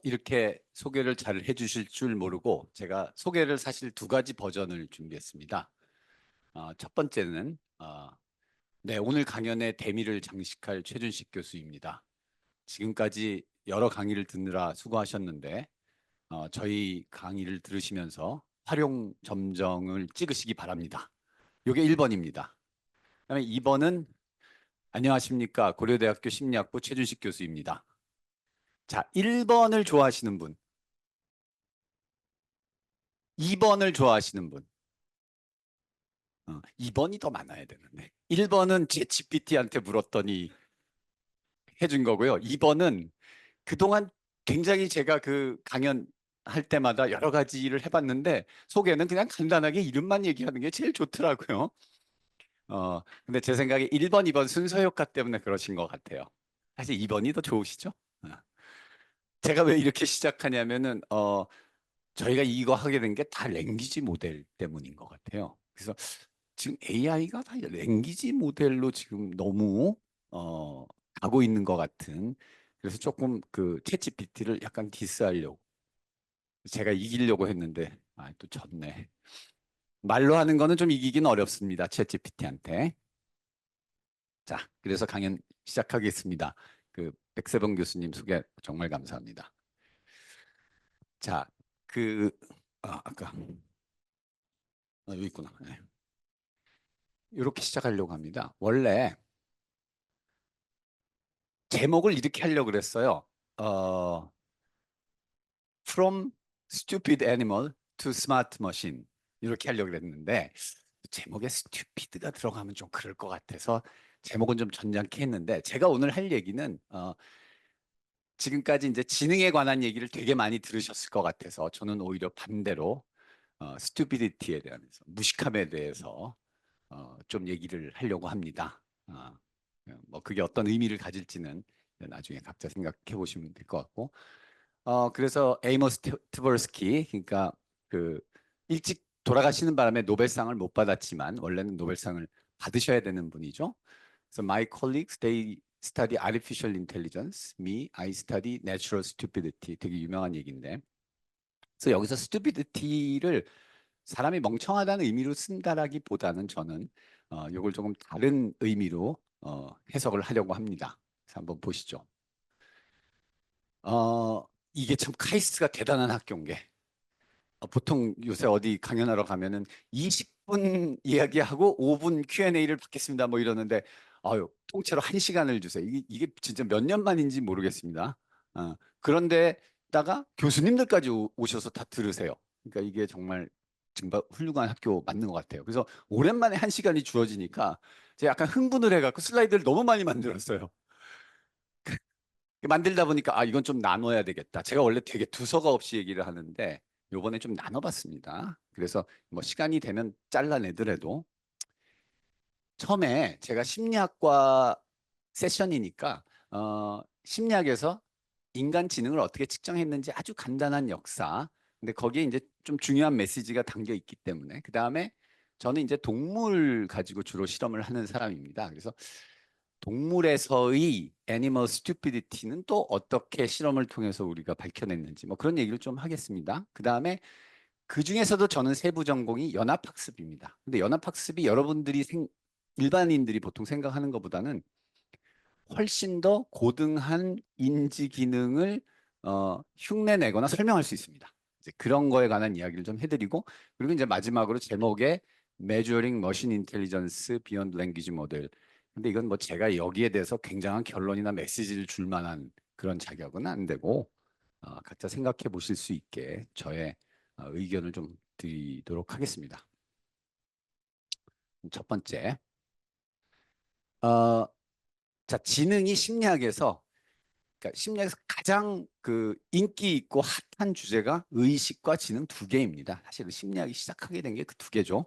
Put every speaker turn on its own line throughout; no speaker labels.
이렇게 소개를 잘 해주실 줄 모르고 제가 소개를 사실 두 가지 버전을 준비했습니다. 첫 번째는 네, 오늘 강연의 대미를 장식할 최준식 교수입니다. 지금까지 여러 강의를 듣느라 수고하셨는데 저희 강의를 들으시면서 활용 점정을 찍으시기 바랍니다. 이게 1번입니다. 그다음에 2번은 안녕하십니까. 고려대학교 심리학부 최준식 교수입니다. 자, 1번을 좋아하시는 분, 2번을 좋아하시는 분, 2번이 더 많아야 되는데. 1번은 제 GPT한테 물었더니 해준 거고요. 2번은 그동안 굉장히 제가 그 강연 할 때마다 여러 가지를 해봤는데 소개는 그냥 간단하게 이름만 얘기하는 게 제일 좋더라고요. 근데 제 생각에 1번, 2번 순서 효과 때문에 그러신 것 같아요. 사실 2번이 더 좋으시죠? 어. 제가 왜 이렇게 시작하냐면은 저희가 이거 하게 된 게 다 랭귀지 모델 때문인 것 같아요. 그래서 지금 AI가 다 랭귀지 모델로 지금 너무 가고 있는 것 같은. 그래서 조금 그 챗GPT를 약간 디스하려고 제가 이기려고 했는데 또 졌네. 말로 하는 거는 좀 이기긴 어렵습니다. 챗GPT한테. 자, 그래서 강연 시작하겠습니다. 그 백세범 교수님 소개 정말 감사합니다. 자, 그 아까 여기 있구나. 네. 이렇게 시작하려고 합니다. 원래 제목을 이렇게 하려고 그랬어요. 어, From stupid animal to smart machine 이렇게 하려고 그랬는데 제목에 stupid가 들어가면 좀 그럴 것 같아서 제목은 좀 전장케 했는데 제가 오늘 할 얘기는 지금까지 이제 지능에 관한 얘기를 되게 많이 들으셨을 것 같아서 저는 오히려 반대로 stupidity에 대해서 무식함에 대해서 좀 얘기를 하려고 합니다. 뭐 그게 어떤 의미를 가질지는 나중에 각자 생각해 보시면 될 것 같고 그래서 에이머스 트버스키 그러니까 그 일찍 돌아가시는 바람에 노벨상을 못 받았지만 원래는 노벨상을 받으셔야 되는 분이죠. 그래서 My colleagues they study artificial intelligence, me I study natural stupidity 되게 유명한 얘기인데 그래서 여기서 stupidity를 사람이 멍청하다는 의미로 쓴다라기보다는 저는 이걸 조금 다른 의미로 해석을 하려고 합니다. 그래서 한번 보시죠. 이게 참 카이스트가 대단한 학교인 게 보통 요새 어디 강연하러 가면은 20분 이야기하고 5분 Q&A를 받겠습니다 뭐 이러는데 통째로 1시간을 주세요. 이게 진짜 몇 년 만인지 모르겠습니다. 그런데다가 교수님들까지 오셔서 다 들으세요. 그러니까 이게 정말 훌륭한 학교 맞는 것 같아요. 그래서 오랜만에 1시간이 주어지니까 제가 약간 흥분을 해갖고 슬라이드를 너무 많이 만들었어요. 만들다 보니까 이건 좀 나눠야 되겠다. 제가 원래 되게 두서가 없이 얘기를 하는데 요번에 좀 나눠봤습니다. 그래서 뭐 시간이 되면 잘라내더라도 처음에 제가 심리학과 세션이니까 심리학에서 인간 지능을 어떻게 측정했는지 아주 간단한 역사. 근데 거기에 이제 좀 중요한 메시지가 담겨 있기 때문에 그 다음에 저는 이제 동물 가지고 주로 실험을 하는 사람입니다. 그래서 동물에서의 애니멀 스튜피디티는 또 어떻게 실험을 통해서 우리가 밝혀냈는지 뭐 그런 얘기를 좀 하겠습니다. 그 다음에 그 중에서도 저는 세부 전공이 연합학습입니다. 근데 연합학습이 여러분들이 일반인들이 보통 생각하는 것보다는 훨씬 더 고등한 인지 기능을 흉내내거나 설명할 수 있습니다. 이제 그런 거에 관한 이야기를 좀 해드리고 그리고 이제 마지막으로 제목에 Measuring Machine Intelligence Beyond Language Model. 근데 이건 뭐 제가 여기에 대해서 굉장한 결론이나 메시지를 줄 만한 그런 자격은 안 되고 각자 생각해 보실 수 있게 저의 의견을 좀 드리도록 하겠습니다. 첫 번째, 어, 자 지능이 심리학에서 그러니까 심리학에서 가장 그 인기 있고 핫한 주제가 의식과 지능 두 개입니다. 사실 심리학이 시작하게 된 게 그 두 개죠.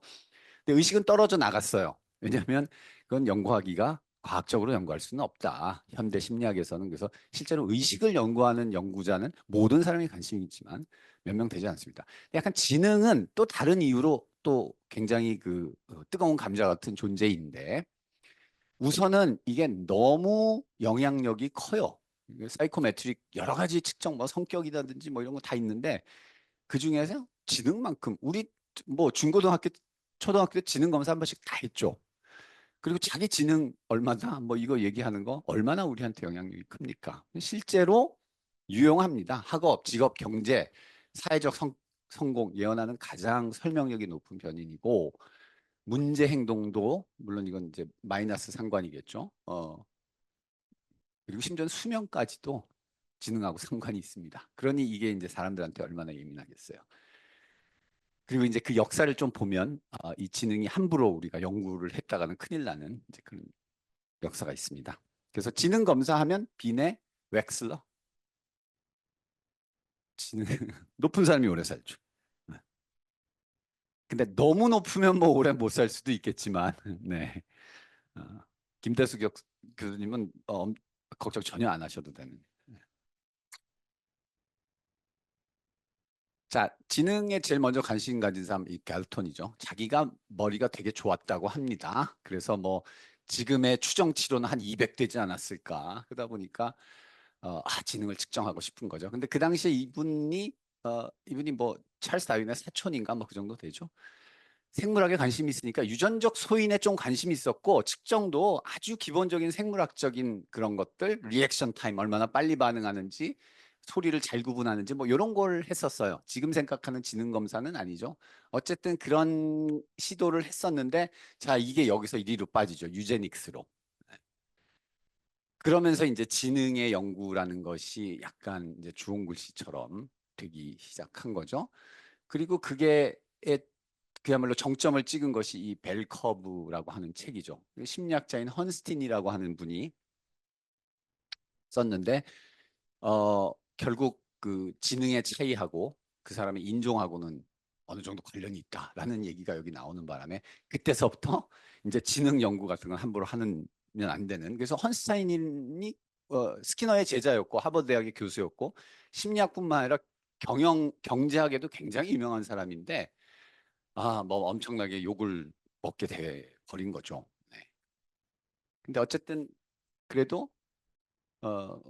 근데 의식은 떨어져 나갔어요. 왜냐하면 그건 연구하기가 과학적으로 연구할 수는 없다. 현대 심리학에서는. 그래서 실제로 의식을 연구하는 연구자는 모든 사람이 관심이 있지만 몇 명 되지 않습니다. 약간 지능은 또 다른 이유로 또 굉장히 그 뜨거운 감자 같은 존재인데 우선은 이게 너무 영향력이 커요. 사이코메트릭 여러 가지 측정, 뭐 성격이라든지 뭐 이런 거 다 있는데 그 중에서 지능만큼 우리 뭐 중고등학교, 초등학교 때 지능 검사 한 번씩 다 했죠. 그리고 자기 지능 얼마나 뭐 이거 얘기하는 거 얼마나 우리한테 영향력이 큽니까? 실제로 유용합니다. 학업, 직업, 경제, 사회적 성공 예언하는 가장 설명력이 높은 변인이고 문제 행동도 물론 이건 이제 마이너스 상관이겠죠. 그리고 심지어 수명까지도 지능하고 상관이 있습니다. 그러니 이게 이제 사람들한테 얼마나 예민하겠어요. 그리고 이제 그 역사를 좀 보면 이 지능이 함부로 우리가 연구를 했다가는 큰일 나는 이제 그런 역사가 있습니다. 그래서 지능 검사하면 비네, 웩슬러, 지능 높은 사람이 오래 살죠. 네. 근데 너무 높으면 뭐 오래 못 살 수도 있겠지만, 네. 어, 김대수 교수님은 걱정 전혀 안 하셔도 되는. 자, 지능에 제일 먼저 관심 가진 사람 이 갤톤이죠. 자기가 머리가 되게 좋았다고 합니다. 그래서 뭐 지금의 추정치로는 한 200 되지 않았을까. 그러다 보니까 지능을 측정하고 싶은 거죠. 근데 그 당시에 이분이 뭐 찰스 다윈의 사촌인가 뭐 그 정도 되죠. 생물학에 관심이 있으니까 유전적 소인에 좀 관심이 있었고 측정도 아주 기본적인 생물학적인 그런 것들, 리액션 타임 얼마나 빨리 반응하는지, 소리를 잘 구분하는지 뭐 이런 걸 했었어요. 지금 생각하는 지능 검사는 아니죠. 어쨌든 그런 시도를 했었는데 자, 이게 여기서 이리로 빠지죠. 유제닉스로. 그러면서 이제 지능의 연구라는 것이 약간 이제 주홍 글씨처럼 되기 시작한 거죠. 그리고 그야말로 정점을 찍은 것이 이 벨커브라고 하는 책이죠. 심리학자인 헌스틴이라고 하는 분이 썼는데 결국 그 지능의 차이하고 그 사람의 인종하고는 어느 정도 관련이 있다라는 얘기가 여기 나오는 바람에 그때서부터 이제 지능 연구 같은 건 함부로 하면 안 되는. 그래서 헌스타인이 스키너의 제자였고 하버드 대학의 교수였고 심리학뿐만 아니라 경제학에도 굉장히 유명한 사람인데 뭐 엄청나게 욕을 먹게 돼 버린 거죠. 네. 근데 어쨌든 그래도 어,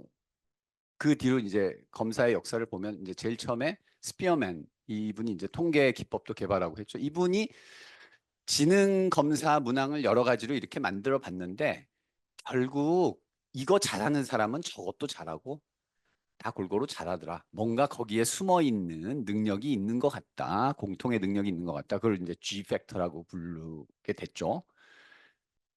그 뒤로 이제 검사의 역사를 보면 이제 제일 처음에 스피어맨 이분이 이제 통계 기법도 개발하고 했죠. 이분이 지능 검사 문항을 여러 가지로 이렇게 만들어 봤는데 결국 이거 잘하는 사람은 저것도 잘하고 다 골고루 잘하더라. 뭔가 거기에 숨어 있는 능력이 있는 것 같다. 공통의 능력이 있는 것 같다. 그걸 이제 G 팩터라고 부르게 됐죠.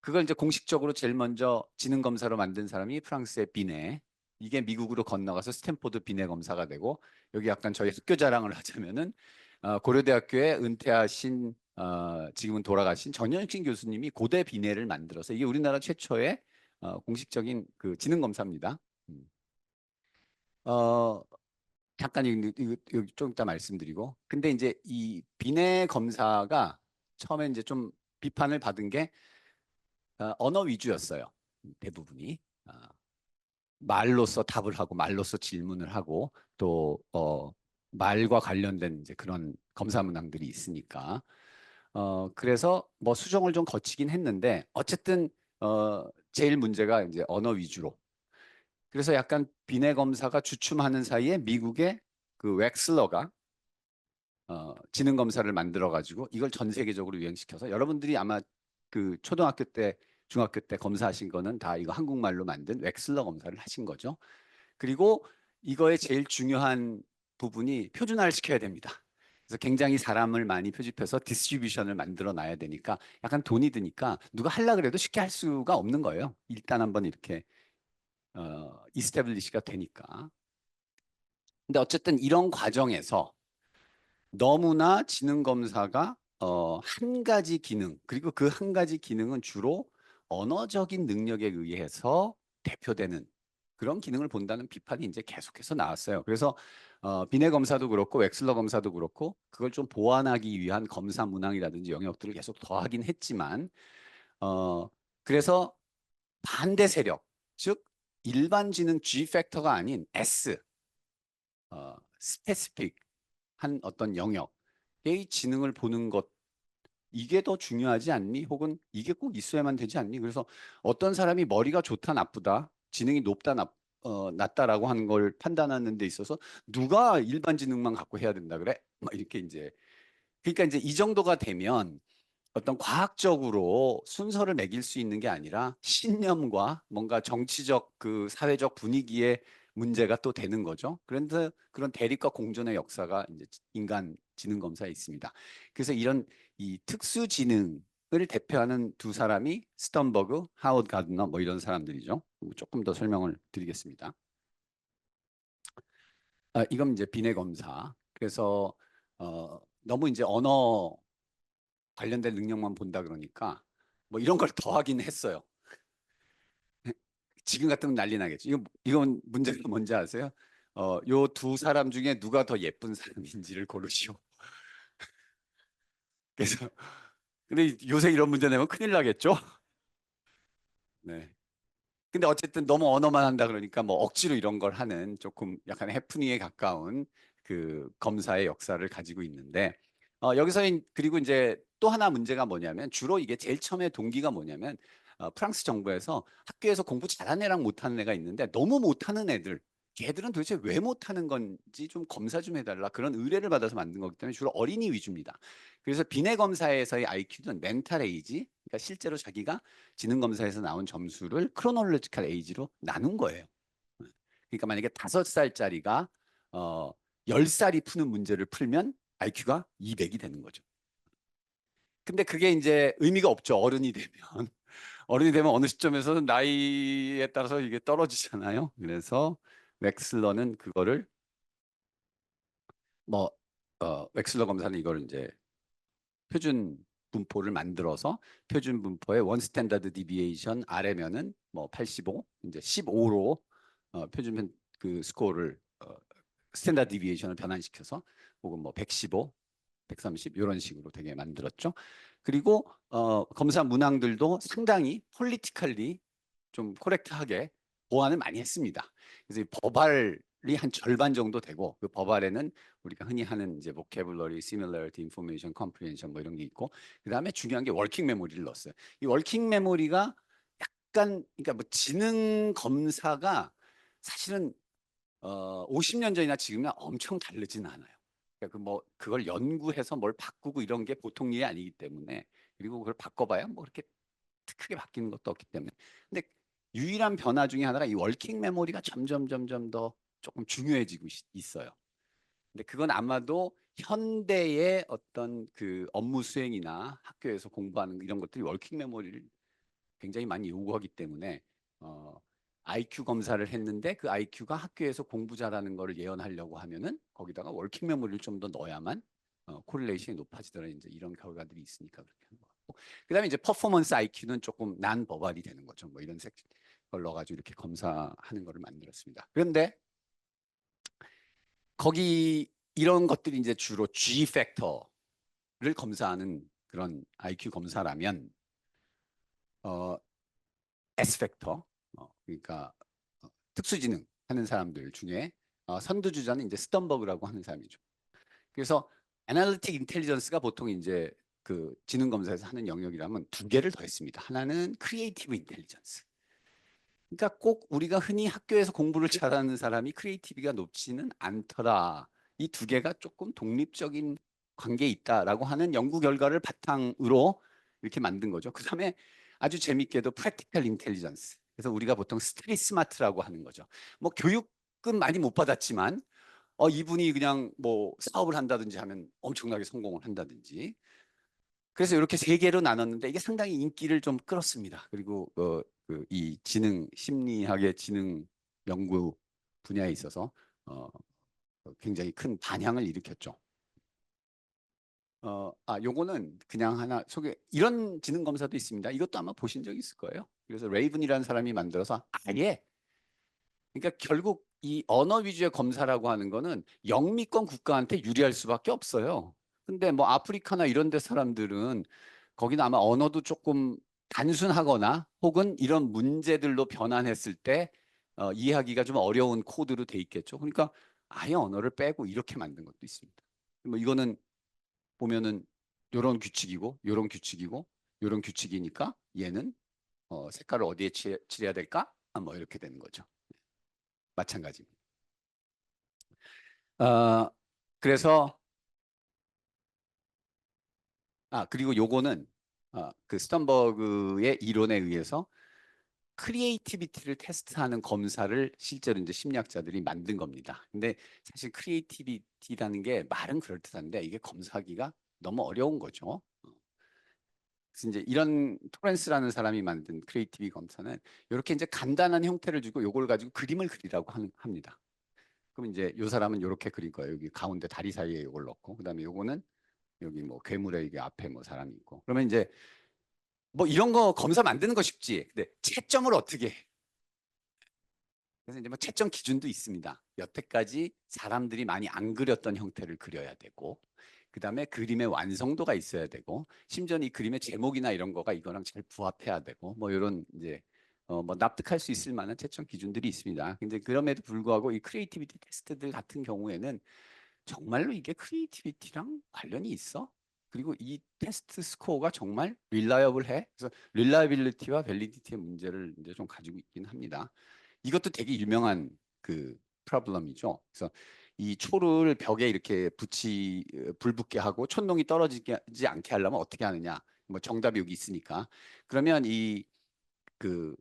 그걸 이제 공식적으로 제일 먼저 지능 검사로 만든 사람이 프랑스의 비네. 이게 미국으로 건너가서 스탠포드 비네 검사가 되고 여기 약간 저희 학교 자랑을 하자면은 고려대학교에 은퇴하신 지금은 돌아가신 전현신 교수님이 고대 비네를 만들어서 이게 우리나라 최초의 공식적인 그 지능 검사입니다. 음. 어, 잠깐 이거 좀 이따 말씀드리고 근데 이제 이 비네 검사가 처음에 이제 좀 비판을 받은 게 언어 위주였어요. 대부분이. 말로써 답을 하고 말로써 질문을 하고 또 말과 관련된 이제 그런 검사 문항들이 있으니까 그래서 뭐 수정을 좀 거치긴 했는데 어쨌든 제일 문제가 이제 언어 위주로 그래서 약간 비내 검사가 주춤하는 사이에 미국의 그 웩슬러가 지능 검사를 만들어 가지고 이걸 전 세계적으로 유행시켜서 여러분들이 아마 그 초등학교 때 중학교 때 검사하신 거는 다 이거 한국말로 만든 웩슬러 검사를 하신 거죠. 그리고 이거의 제일 중요한 부분이 표준화를 시켜야 됩니다. 그래서 굉장히 사람을 많이 표집해서 디스트리뷰션을 만들어 놔야 되니까 약간 돈이 드니까 누가 하려 그래도 쉽게 할 수가 없는 거예요. 일단 한번 이렇게 이스태블리시가 되니까. 근데 어쨌든 이런 과정에서 너무나 지능 검사가 한 가지 기능 그리고 그 한 가지 기능은 주로 언어적인 능력에 의해서 대표되는 그런 기능을 본다는 비판이 이제 계속해서 나왔어요. 그래서 비내 검사도 그렇고 웩슬러 검사도 그렇고 그걸 좀 보완하기 위한 검사 문항이라든지 영역들을 계속 더하긴 했지만 어, 그래서 반대 세력 즉 일반 지능 G 팩터가 아닌 S 스페시픽 한 어떤 영역의 지능을 보는 것 이게 더 중요하지 않니? 혹은 이게 꼭 있어야만 되지 않니? 그래서 어떤 사람이 머리가 좋다 나쁘다, 지능이 높다 낫다라고 하는 걸 판단하는 데 있어서 누가 일반 지능만 갖고 해야 된다 그래? 막 이렇게 이제 그러니까 이제 이 정도가 되면 어떤 과학적으로 순서를 매길 수 있는 게 아니라 신념과 뭔가 정치적 그 사회적 분위기의 문제가 또 되는 거죠. 그런데 그런 대립과 공존의 역사가 이제 인간 지능 검사에 있습니다. 그래서 이런 이 특수 지능을 대표하는 두 사람이 스턴버그, 하워드 가드너 뭐 이런 사람들이죠. 조금 더 설명을 드리겠습니다. 이건 이제 비례 검사. 그래서 너무 이제 언어 관련된 능력만 본다 그러니까 뭐 이런 걸 더하긴 했어요. 지금 같으면 난리 나겠죠. 이건 문제가 뭔지 아세요? 요 두 사람 중에 누가 더 예쁜 사람인지를 고르시오. 그래서 근데 요새 이런 문제 내면 큰일 나겠죠? 네. 근데 어쨌든 너무 언어만 한다 그러니까 뭐 억지로 이런 걸 하는 조금 약간 해프닝에 가까운 그 검사의 역사를 가지고 있는데 여기서 그리고 이제 또 하나 문제가 뭐냐면 주로 이게 제일 처음에 동기가 뭐냐면 프랑스 정부에서 학교에서 공부 잘하는 애랑 못하는 애가 있는데 너무 못하는 애들 걔들은 도대체 왜 못하는 건지 좀 검사 좀 해달라 그런 의뢰를 받아서 만든 거기 때문에 주로 어린이 위주입니다. 그래서 비례 검사에서의 IQ는 멘탈 에이지, 그러니까 실제로 자기가 지능 검사에서 나온 점수를 크로놀로지컬 에이지로 나눈 거예요. 그러니까 만약에 5살짜리가 어 10살이 푸는 문제를 풀면 IQ가 200이 되는 거죠. 근데 그게 이제 의미가 없죠. 어른이 되면. 어른이 되면 어느 시점에서는 나이에 따라서 이게 떨어지잖아요. 그래서 웩슬러는 그거를 뭐 웩슬러 검사는 이걸 이제 표준 분포를 만들어서 표준 분포의 원 스탠다드 디비에이션 아래면은 뭐 85, 이제 15로 표준 그 스코어를 스탠다드 디비에이션을 변환시켜서 혹은 뭐 115, 130 이런 식으로 되게 만들었죠. 그리고 검사 문항들도 상당히 폴리티컬리 좀 코렉트하게 보완을 많이 했습니다. 그래서 이 법알이 한 절반 정도 되고 그 법알에는 우리가 흔히 하는 이제 vocabulary, similarity, information, comprehension 뭐 이런 게 있고 그다음에 중요한 게 워킹 메모리를 넣었어요. 이 워킹 메모리가 약간 그러니까 뭐 지능 검사가 사실은 50년 전이나 지금이나 엄청 다르진 않아요. 그러니까 그뭐 그걸 연구해서 뭘 바꾸고 이런 게 보통 일이 아니기 때문에 그리고 그걸 바꿔봐야 뭐 그렇게 크게 바뀌는 것도 없기 때문에. 근데 유일한 변화 중에 하나가 이 월킹 메모리가 점점 더 조금 중요해지고 있어요. 근데 그건 아마도 현대의 어떤 그 업무 수행이나 학교에서 공부하는 이런 것들이 월킹 메모리를 굉장히 많이 요구하기 때문에 어, IQ 검사를 했는데 그 IQ가 학교에서 공부 잘하는 거를 예언하려고 하면은 거기다가 월킹 메모리를 좀 더 넣어야만 코릴레이션이 높아지더라 이제 이런 결과들이 있으니까 그렇게 하는 거 같고 그다음에 이제 퍼포먼스 IQ는 조금 난 버발이 되는 거죠 뭐 이런 걸 넣어가지고 이렇게 검사하는 거를 만들었습니다. 그런데 거기 이런 것들이 이제 주로 G 팩터를 검사하는 그런 IQ 검사라면 어, S 팩터 그러니까 특수지능 하는 사람들 중에 선두주자는 이제 스턴버그라고 하는 사람이죠. 그래서 애널리틱 인텔리전스가 보통 이제 그 지능 검사에서 하는 영역이라면 두 개를 더했습니다. 하나는 크리에이티브 인텔리전스. 그러니까 꼭 우리가 흔히 학교에서 공부를 잘하는 사람이 크리에이티비가 높지는 않더라. 이 두 개가 조금 독립적인 관계에 있다라고 하는 연구 결과를 바탕으로 이렇게 만든 거죠. 그다음에 아주 재밌게도 프랙티컬 인텔리전스. 그래서 우리가 보통 스트릿 스마트라고 하는 거죠. 뭐 교육은 많이 못 받았지만 이분이 그냥 뭐 사업을 한다든지 하면 엄청나게 성공을 한다든지. 그래서 이렇게 세 개로 나눴는데 이게 상당히 인기를 좀 끌었습니다. 그리고 이 지능 심리학의 지능 연구 분야에 있어서 어, 굉장히 큰 반향을 일으켰죠. 요거는 그냥 하나 이런 지능 검사도 있습니다. 이것도 아마 보신 적 있을 거예요. 그래서 레이븐이라는 사람이 만들어서 아예 그러니까 결국 이 언어 위주의 검사라고 하는 거는 영미권 국가한테 유리할 수밖에 없어요. 근데 뭐 아프리카나 이런 데 사람들은 거기는 아마 언어도 조금 단순하거나 혹은 이런 문제들로 변환했을 때 이해하기가 좀 어려운 코드로 돼 있겠죠. 그러니까 아예 언어를 빼고 이렇게 만든 것도 있습니다. 뭐 이거는 보면은 요런 규칙이고 요런 규칙이고 요런 규칙이니까 얘는 색깔을 어디에 칠해야 될까? 뭐 이렇게 되는 거죠. 마찬가지입니다. 그래서 그리고 요거는 그 스턴버그의 이론에 의해서 크리에이티비티를 테스트하는 검사를 실제로 이제 심리학자들이 만든 겁니다. 근데 사실 크리에이티비티라는 게 말은 그럴듯한데 이게 검사하기가 너무 어려운 거죠. 그래서 이제 이런 토렌스라는 사람이 만든 크리에이티비티 검사는 이렇게 이제 간단한 형태를 주고 요걸 가지고 그림을 그리라고 합니다. 그럼 이제 요 사람은 이렇게 그릴 거예요. 여기 가운데 다리 사이에 요걸 넣고 그다음에 요거는 여기 뭐 괴물의 이게 앞에 뭐 사람이 있고 그러면 이제 뭐 이런 거 검사 만드는 거 쉽지. 근데 채점을 어떻게 해? 그래서 이제 뭐 채점 기준도 있습니다. 여태까지 사람들이 많이 안 그렸던 형태를 그려야 되고, 그 다음에 그림의 완성도가 있어야 되고, 심지어 이 그림의 제목이나 이런 거가 이거랑 잘 부합해야 되고, 뭐 이런 이제 뭐 납득할 수 있을 만한 채점 기준들이 있습니다. 근데 그럼에도 불구하고 이 크리에이티비티 테스트들 같은 경우에는 정말로 이게 크리에이티비티랑 관련이 있어? 그리고 이 테스트 스코어가 정말 릴라이어블해? 그래서 릴라이빌리티와 밸리디티의 문제를 이제 좀 가지고 있긴 합니다. 이것도 되게 유명한 그 프로블럼이죠. 그래서 이 초를 벽에 이렇게 불 붙게 하고 촛농이 떨어지지 않게 하려면 어떻게 하느냐? 뭐 정답이 여기 있으니까. 그러면 그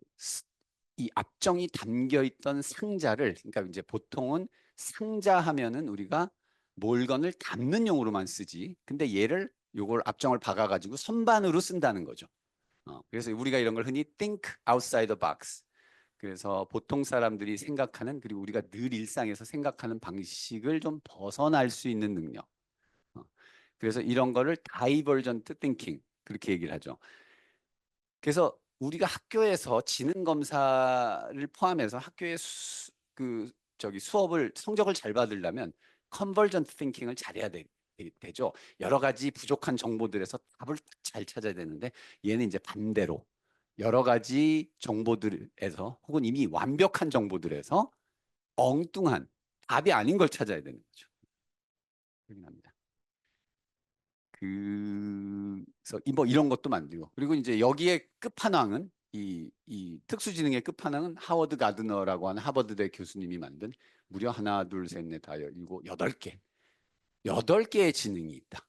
이 압정이 담겨 있던 상자를 그러니까 이제 보통은 상자 하면은 우리가 몰건을 담는 용으로만 쓰지. 근데 얘를 요걸 압정을 박아 가지고 선반으로 쓴다는 거죠. 그래서 우리가 이런 걸 흔히 think outside the box. 그래서 보통 사람들이 생각하는 그리고 우리가 늘 일상에서 생각하는 방식을 좀 벗어날 수 있는 능력. 어, 그래서 이런 거를 divergent thinking 그렇게 얘기를 하죠. 그래서 우리가 학교에서 지능 검사를 포함해서 학교의 수업을 성적을 잘 받으려면 컨버전트 띵킹을 잘해야 되죠. 여러 가지 부족한 정보들에서 답을 잘 찾아야 되는데 얘는 이제 반대로 여러 가지 정보들에서 혹은 이미 완벽한 정보들에서 엉뚱한 답이 아닌 걸 찾아야 되는 거죠. 확인합니다. 그래서 뭐 이런 것도 만들고 그리고 이제 여기에 끝판왕은 이 특수지능의 끝판왕은 하워드 가드너라고 하는 하버드대 교수님이 만든 무려 하나, 둘, 셋, 넷, 다, 일곱, 여덟 개의 지능이 있다.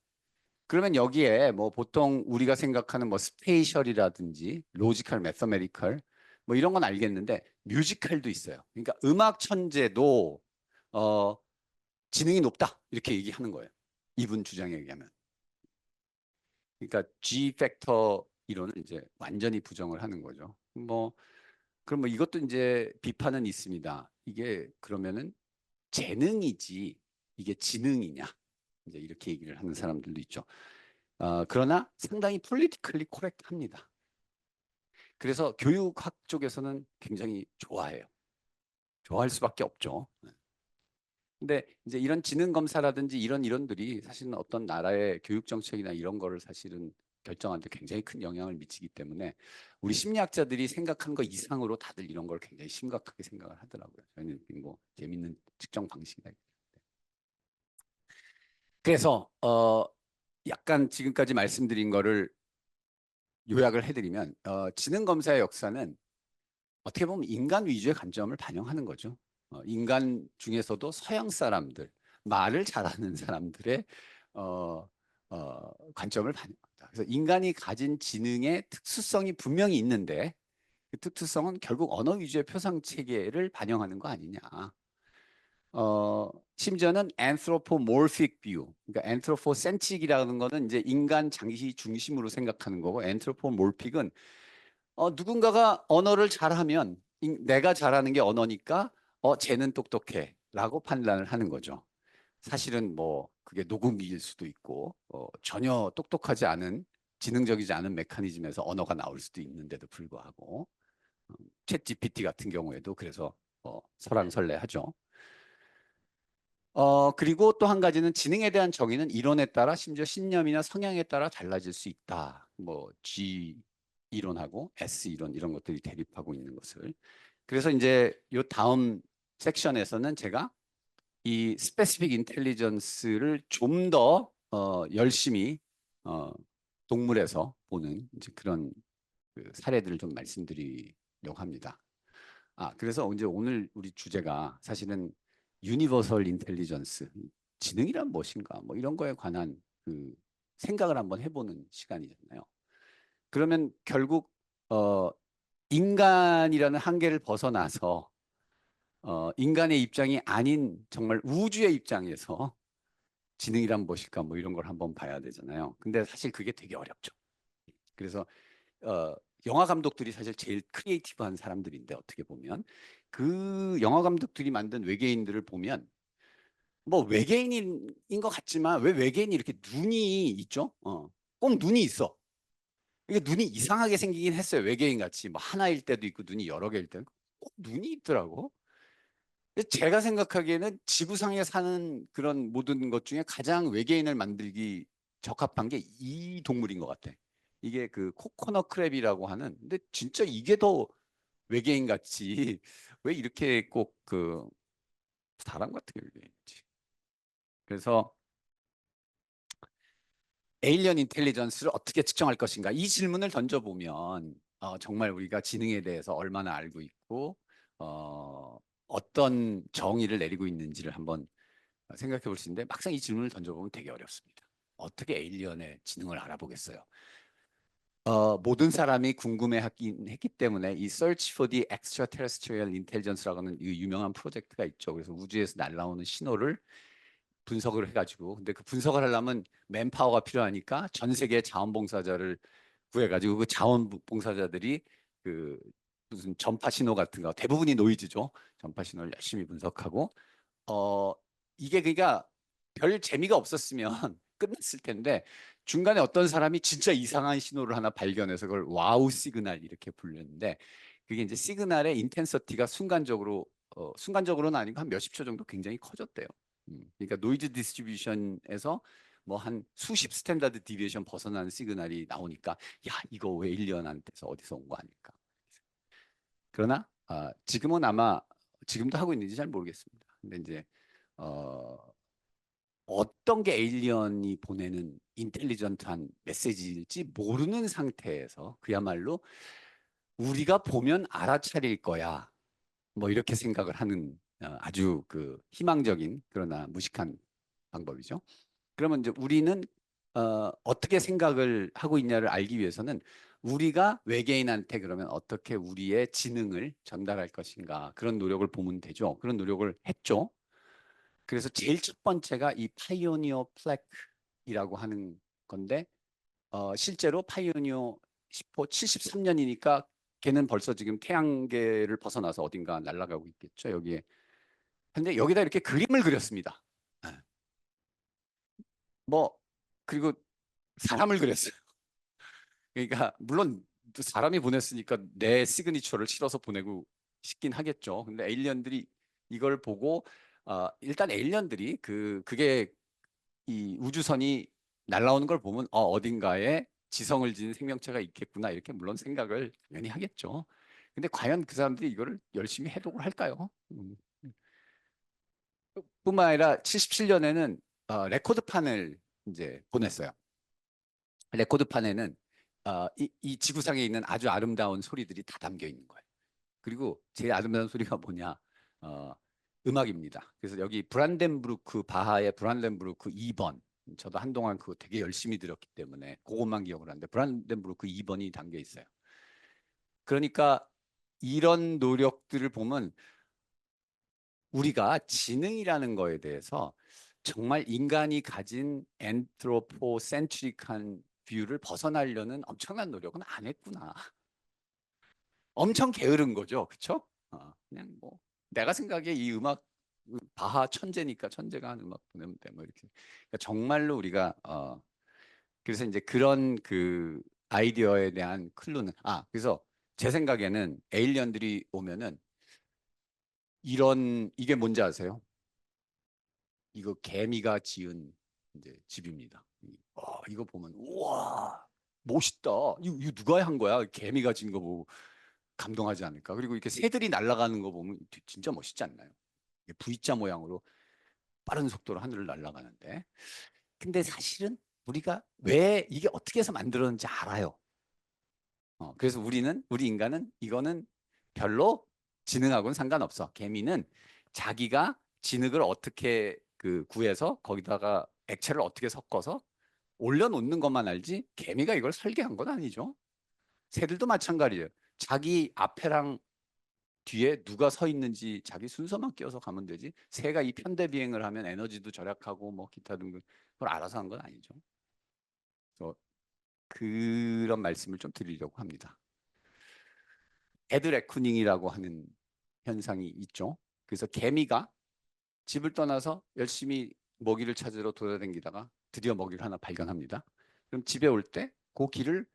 그러면 여기에 뭐 보통 우리가 생각하는 뭐 스페이셜이라든지 로지컬, 매서메리컬 뭐 이런 건 알겠는데 뮤지컬도 있어요. 그러니까 음악 천재도 어, 지능이 높다 이렇게 얘기하는 거예요. 이분 주장에 의하면. 그러니까 G 팩터 이론을 이제 완전히 부정을 하는 거죠. 그럼 뭐 이것도 이제 비판은 있습니다. 이게 그러면은 재능이지 이게 지능이냐? 이제 이렇게 얘기를 하는 사람들도 있죠. 그러나 상당히 폴리티컬리 코렉트합니다. 그래서 교육학 쪽에서는 굉장히 좋아해요. 좋아할 수밖에 없죠. 근데 이제 이런 지능 검사라든지 이런 이론들이 사실은 어떤 나라의 교육 정책이나 이런 거를 사실은 결정하는데 굉장히 큰 영향을 미치기 때문에 우리 심리학자들이 생각한 거 이상으로 다들 이런 걸 굉장히 심각하게 생각을 하더라고요. 저는 뭐 재밌는 측정 방식이다. 그래서 약간 지금까지 말씀드린 거를 요약을 해드리면 지능 검사의 역사는 어떻게 보면 인간 위주의 관점을 반영하는 거죠. 인간 중에서도 서양 사람들, 말을 잘하는 사람들의 어, 관점을 반영합니다. 그래서 인간이 가진 지능의 특수성이 분명히 있는데 그 특수성은 결국 언어 위주의 표상 체계를 반영하는 거 아니냐. 심지어는 anthropomorphic view, 그러니까 anthropocentric이라는 거는 이제 인간 장시 중심으로 생각하는 거고 anthropomorphic은 누군가가 언어를 잘하면 내가 잘하는 게 언어니까 쟤는 똑똑해라고 판단을 하는 거죠. 사실은 뭐 그게 녹음기일 수도 있고 전혀 똑똑하지 않은 지능적이지 않은 메커니즘에서 언어가 나올 수도 있는데도 불구하고 챗 GPT 같은 경우에도 그래서 설왕설래하죠. 그리고 또 한 가지는 지능에 대한 정의는 이론에 따라 심지어 신념이나 성향에 따라 달라질 수 있다. 뭐 G 이론하고 S 이론 이런 것들이 대립하고 있는 것을. 그래서 이제 요 다음 섹션에서는 제가 이 스페시픽 인텔리전스를 좀 더 열심히 어, 동물에서 보는 이제 그런 그 사례들을 좀 말씀드리려고 합니다. 그래서 이제 오늘 우리 주제가 사실은 유니버설 인텔리전스, 지능이란 무엇인가, 뭐 이런 거에 관한 그 생각을 한번 해보는 시간이잖아요. 그러면 결국 인간이라는 한계를 벗어나서 인간의 입장이 아닌 정말 우주의 입장에서 지능이란 무엇일까, 뭐 이런 걸 한번 봐야 되잖아요. 근데 사실 그게 되게 어렵죠. 그래서 어, 영화 감독들이 사실 제일 크리에이티브한 사람들인데 어떻게 보면 그 영화 감독들이 만든 외계인들을 보면 뭐 외계인인 것 같지만 왜 외계인이 이렇게 눈이 있죠? 꼭 눈이 있어. 이게 눈이 이상하게 생기긴 했어요. 외계인 같이 뭐 하나일 때도 있고 눈이 여러 개일 때는 꼭 눈이 있더라고. 근데 제가 생각하기에는 지구상에 사는 그런 모든 것 중에 가장 외계인을 만들기 적합한 게 이 동물인 것 같아. 이게 그 코코넛 크랩이라고 하는. 근데 진짜 이게 더 외계인 같지. 왜 이렇게 꼭 그 사람 같은 외계인이지? 그래서 에일리언 인텔리전스를 어떻게 측정할 것인가? 이 질문을 던져보면 정말 우리가 지능에 대해서 얼마나 알고 있고 어떤 정의를 내리고 있는지를 한번 생각해 볼 수 있는데 막상 이 질문을 던져보면 되게 어렵습니다. 어떻게 에일리언의 지능을 알아보겠어요? 모든 사람이 궁금해하긴 했기 때문에 이 Search for the Extraterrestrial Intelligence라고 하는 이 유명한 프로젝트가 있죠. 그래서 우주에서 날라오는 신호를 분석을 해가지고 근데 그 분석을 하려면 맨파워가 필요하니까 전 세계 자원봉사자를 구해가지고 그 자원봉사자들이 그 무슨 전파 신호 같은 거 대부분이 노이즈죠. 전파 신호를 열심히 분석하고 어 이게 그러니까 별 재미가 없었으면 끝났을 텐데 중간에 어떤 사람이 진짜 이상한 신호를 하나 발견해서 그걸 와우 시그널 이렇게 부르는데 그게 이제 시그널의 인텐서티가 순간적으로는 아니고 한 몇십 초 정도 굉장히 커졌대요. 그러니까 노이즈 디스트리뷰션에서 뭐 한 수십 스탠다드 디비에이션 벗어나는 시그널이 나오니까 야 이거 왜 1년한테서 어디서 온 거 아닐까. 그러나 지금은 아마 지금도 하고 있는지 잘 모르겠습니다. 근데 이제 어, 어떤 게 에일리언이 보내는 인텔리전트한 메시지일지 모르는 상태에서 그야말로 우리가 보면 알아차릴 거야. 뭐 이렇게 생각을 하는 아주 그 희망적인 그러나 무식한 방법이죠. 그러면 이제 우리는 어떻게 생각을 하고 있냐를 알기 위해서는 우리가 외계인한테 그러면 어떻게 우리의 지능을 전달할 것인가 그런 노력을 보면 되죠. 그런 노력을 했죠. 그래서 제일 첫 번째가 이 파이오니어 플래그이라고 하는 건데 실제로 파이오니어 10호 73년이니까 걔는 벌써 지금 태양계를 벗어나서 어딘가 날아가고 있겠죠. 여기에. 근데 여기다 이렇게 그림을 그렸습니다. 네. 뭐 그리고 사람을 그렸어요. 그러니까 물론 사람이 보냈으니까 내 시그니처를 실어서 보내고 싶긴 하겠죠. 근데 에일리언들이 이걸 보고 일단 에일리언들이 그게 이 우주선이 날아오는 걸 보면 어딘가에 지성을 지닌 생명체가 있겠구나 이렇게 물론 생각을 당연히 하겠죠. 근데 과연 그 사람들이 이거를 열심히 해독을 할까요? 뿐만 아니라 77년에는 레코드판을 이제 보냈어요. 레코드판에는 이 지구상에 있는 아주 아름다운 소리들이 다 담겨 있는 거예요. 그리고 제일 아름다운 소리가 뭐냐? 어, 음악입니다. 그래서 여기 브란덴부르크 바하의 브란덴부르크 2번. 저도 한동안 그거 되게 열심히 들었기 때문에 그것만 기억을 하는데 브란덴부르크 2번이 담겨 있어요. 그러니까 이런 노력들을 보면 우리가 지능이라는 거에 대해서 정말 인간이 가진 엔트로포센트릭한 뷰를 벗어나려는 엄청난 노력은 안 했구나. 엄청 게으른 거죠. 그쵸? 그냥 뭐 내가 생각에 이 음악 바하 천재니까 천재가 한 음악 보내면 돼. 뭐 이렇게. 그러니까 정말로 우리가 그래서 이제 그런 그 아이디어에 대한 클루는 그래서 제 생각에는 에일리언들이 오면은 이게 뭔지 아세요? 이거 개미가 지은 이제 집입니다. 이거 보면 우와 멋있다. 이거 누가 한 거야? 개미가 지은 거 보고 감동하지 않을까? 그리고 이렇게 새들이 날아가는 거 보면 진짜 멋있지 않나요? 이게 V자 모양으로 빠른 속도로 하늘을 날아가는데. 근데 사실은 우리가 왜 이게 어떻게 해서 만들었는지 알아요. 그래서 우리 인간은 이거는 별로 지능하고는 상관없어. 개미는 자기가 진흙을 어떻게 그 구해서 거기다가 액체를 어떻게 섞어서 올려놓는 것만 알지 개미가 이걸 설계한 건 아니죠. 새들도 마찬가지예요. 자기 앞에랑 뒤에 누가 서 있는지 자기 순서만 끼워서 가면 되지. 새가 이 편대 비행을 하면 에너지도 절약하고 뭐 기타 등등 그걸 알아서 한 건 아니죠. 그래서 그런 말씀을 좀 드리려고 합니다. 애드 레쿠닝이라고 하는 현상이 있죠. 그래서 개미가 집을 떠나서 열심히 먹이를 찾으러 돌아다니다가 드디어 먹이를 하나 발견합니다. 그럼 집에 올 때 그 길을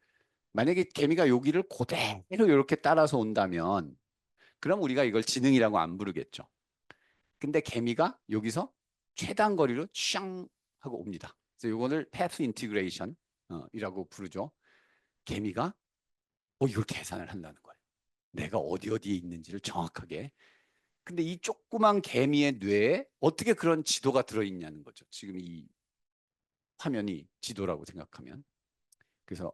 만약에 개미가 요 길을 그대로 이렇게 따라서 온다면 그럼 우리가 이걸 지능이라고 안 부르겠죠. 근데 개미가 여기서 최단 거리로 샹 하고 옵니다. 그래서 이거를 path integration 이라고 부르죠. 개미가 이걸 계산을 한다는 거예요. 내가 어디 어디에 있는지를 정확하게. 근데 이 조그만 개미의 뇌에 어떻게 그런 지도가 들어있냐는 거죠. 지금 이 화면이 지도라고 생각하면. 그래서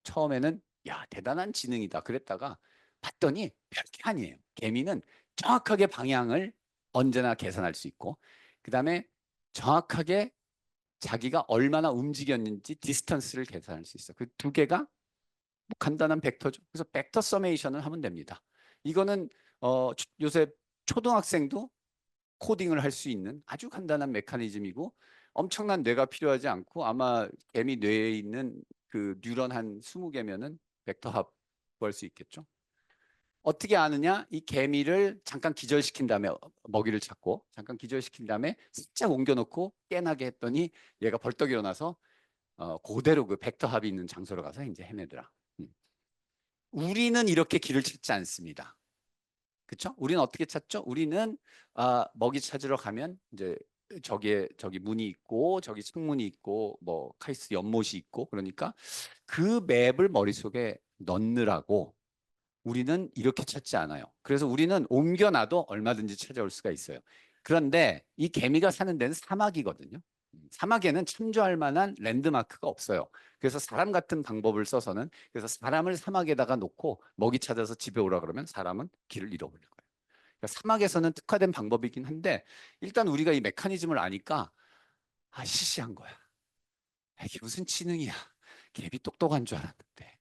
처음에는 야 대단한 지능이다 그랬다가 봤더니 별게 아니에요. 개미는 정확하게 방향을 언제나 계산할 수 있고 그다음에 정확하게 자기가 얼마나 움직였는지 디스턴스를 계산할 수 있어. 그 두 개가 뭐 간단한 벡터죠. 그래서 벡터 서메이션을 하면 됩니다. 이거는 요새 초등학생도 코딩을 할 수 있는 아주 간단한 메커니즘이고 엄청난 뇌가 필요하지 않고 아마 개미 뇌에 있는 그 뉴런 한 20개면은 벡터 합할 수 있겠죠. 어떻게 아느냐? 이 개미를 잠깐 기절시킨 다음에 먹이를 찾고 잠깐 기절시킨 다음에 살짝 옮겨놓고 깨나게 했더니 얘가 벌떡 일어나서 그대로 그 벡터 합이 있는 장소로 가서 이제 헤매더라. 우리는 이렇게 길을 찾지 않습니다. 그렇죠? 우리는 어떻게 찾죠? 우리는 먹이 찾으러 가면 이제 저기 문이 있고 저기 창문이 있고 뭐 카이스트 연못이 있고 그러니까 그 맵을 머릿속에 넣느라고 우리는 이렇게 찾지 않아요. 그래서 우리는 옮겨놔도 얼마든지 찾아올 수가 있어요. 그런데 이 개미가 사는 데는 사막이거든요. 사막에는 참조할 만한 랜드마크가 없어요. 그래서 사람 같은 방법을 써서는 그래서 사람을 사막에다가 놓고 먹이 찾아서 집에 오라 그러면 사람은 길을 잃어버릴 거예요. 그러니까 사막에서는 특화된 방법이긴 한데 일단 우리가 이 메커니즘을 아니까 시시한 거야. 이게 무슨 지능이야. 개비 똑똑한 줄 알았는데.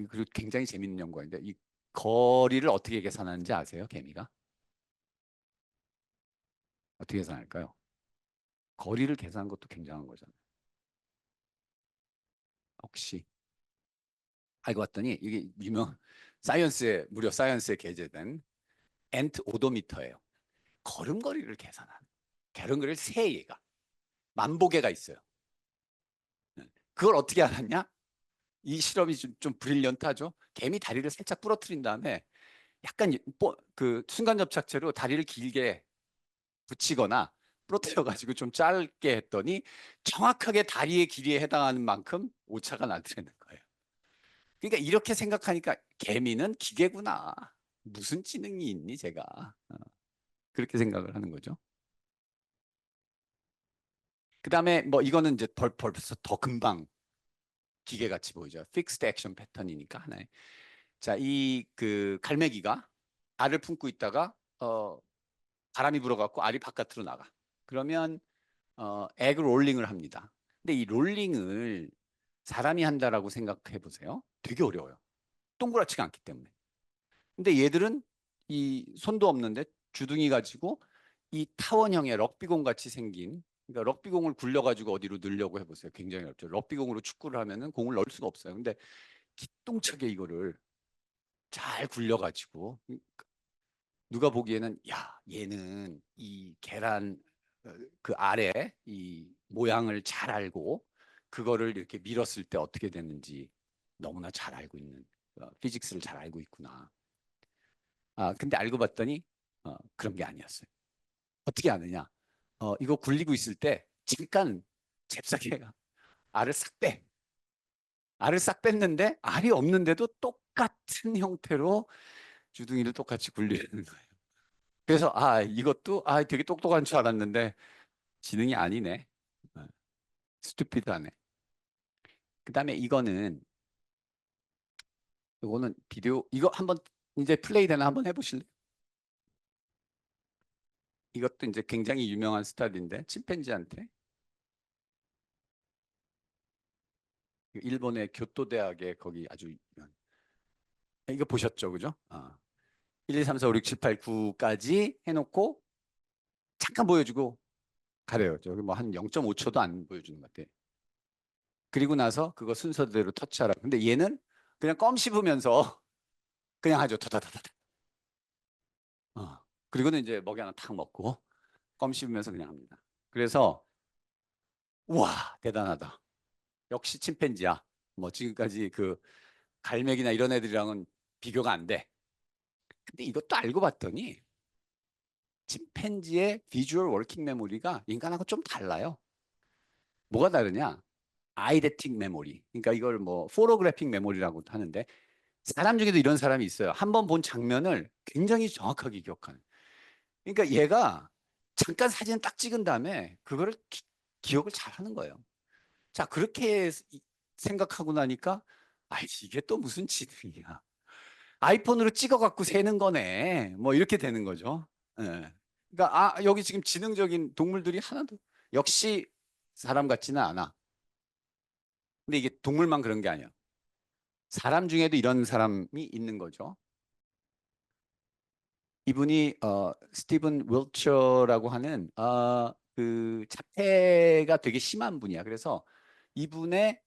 그리고 굉장히 재밌는 연구인데 이 거리를 어떻게 계산하는지 아세요? 개미가? 어떻게 계산할까요? 거리를 계산한 것도 굉장한 거잖아요. 혹시 알고 봤더니 이게 유명 무려 사이언스에 게재된 엔트 오도미터예요. 걸음걸이를 계산하는. 걸음걸이를 세 개가 만보 개가 있어요. 그걸 어떻게 알았냐? 이 실험이 좀 브릴리언트하죠. 개미 다리를 살짝 부러뜨린 다음에 약간 그 순간 접착제로 다리를 길게 붙이거나 부러뜨려 가지고 좀 짧게 했더니 정확하게 다리의 길이에 해당하는 만큼 오차가 나더라는 거예요. 그러니까 이렇게 생각하니까 개미는 기계구나. 무슨 지능이 있니 제가. 그렇게 생각을 하는 거죠. 그다음에 뭐 이거는 이제 벌써 더 금방 기계같이 보이죠. 픽스드 액션 패턴이니까 하나의. 자, 이 그 갈매기가 알을 품고 있다가 바람이 불어갖고 알이 바깥으로 나가. 그러면 에그 롤링을 합니다. 근데 이 롤링을 사람이 한다라고 생각해 보세요. 되게 어려워요. 동그랗지가 않기 때문에. 근데 얘들은 이 손도 없는데 주둥이 가지고 이 타원형의 럭비공 같이 생긴 그러니까 럭비공을 굴려가지고 어디로 넣으려고 해보세요. 굉장히 어렵죠. 럭비공으로 축구를 하면은 공을 넣을 수가 없어요. 근데 기똥차게 이거를 잘 굴려가지고 누가 보기에는 야 얘는 이 계란 그 아래 이 모양을 잘 알고 그거를 이렇게 밀었을 때 어떻게 되는지 너무나 잘 알고 있는 피직스를 잘 알고 있구나. 근데 알고 봤더니 그런 게 아니었어요. 어떻게 아느냐? 이거 굴리고 있을 때 잠깐 잽싸게 알을 싹 빼. 알을 싹 뺐는데 알이 없는데도 똑같은 형태로 주둥이를 똑같이 굴리는 거예요. 그래서 이것도 되게 똑똑한 줄 알았는데 지능이 아니네. 스투피드하네. 그다음에 이거는 이거는 비디오 이거 한번 이제 플레이 되나 한번 해보실래요? 이것도 이제 굉장히 유명한 스타일인데 침팬지한테 일본의 교토 대학의 거기 아주 이거 보셨죠, 그죠? 1, 2, 3, 4, 5, 6, 7, 8, 9까지 해놓고 잠깐 보여주고 가래요. 저기 뭐 한 0.5초도 안 보여주는 것 같아. 그리고 나서 그거 순서대로 터치하라. 근데 얘는 그냥 껌 씹으면서 그냥 하죠. 타다다다다. 어. 그리고는 이제 먹이 하나 탁 먹고 껌 씹으면서 그냥 합니다. 그래서 우와 대단하다. 역시 침팬지야. 뭐 지금까지 그 갈매기나 이런 애들이랑은 비교가 안 돼. 근데 이것도 알고 봤더니 침팬지의 비주얼 워킹 메모리가 인간하고 좀 달라요. 뭐가 다르냐? 아이데틱 메모리. 그러니까 이걸 뭐 포토그래픽 메모리라고 하는데 사람 중에도 이런 사람이 있어요. 한번 본 장면을 굉장히 정확하게 기억하는. 그러니까 얘가 잠깐 사진 딱 찍은 다음에 그거를 기억을 잘 하는 거예요. 자, 그렇게 생각하고 나니까 아, 이게 또 무슨 지능이야. 아이폰으로 찍어갖고 세는 거네. 뭐 이렇게 되는 거죠. 예. 그러니까 여기 지금 지능적인 동물들이 하나도 역시 사람 같지는 않아. 근데 이게 동물만 그런 게 아니야. 사람 중에도 이런 사람이 있는 거죠. 이분이 스티븐 윌처라고 하는 그 자폐가 되게 심한 분이야. 그래서 이분의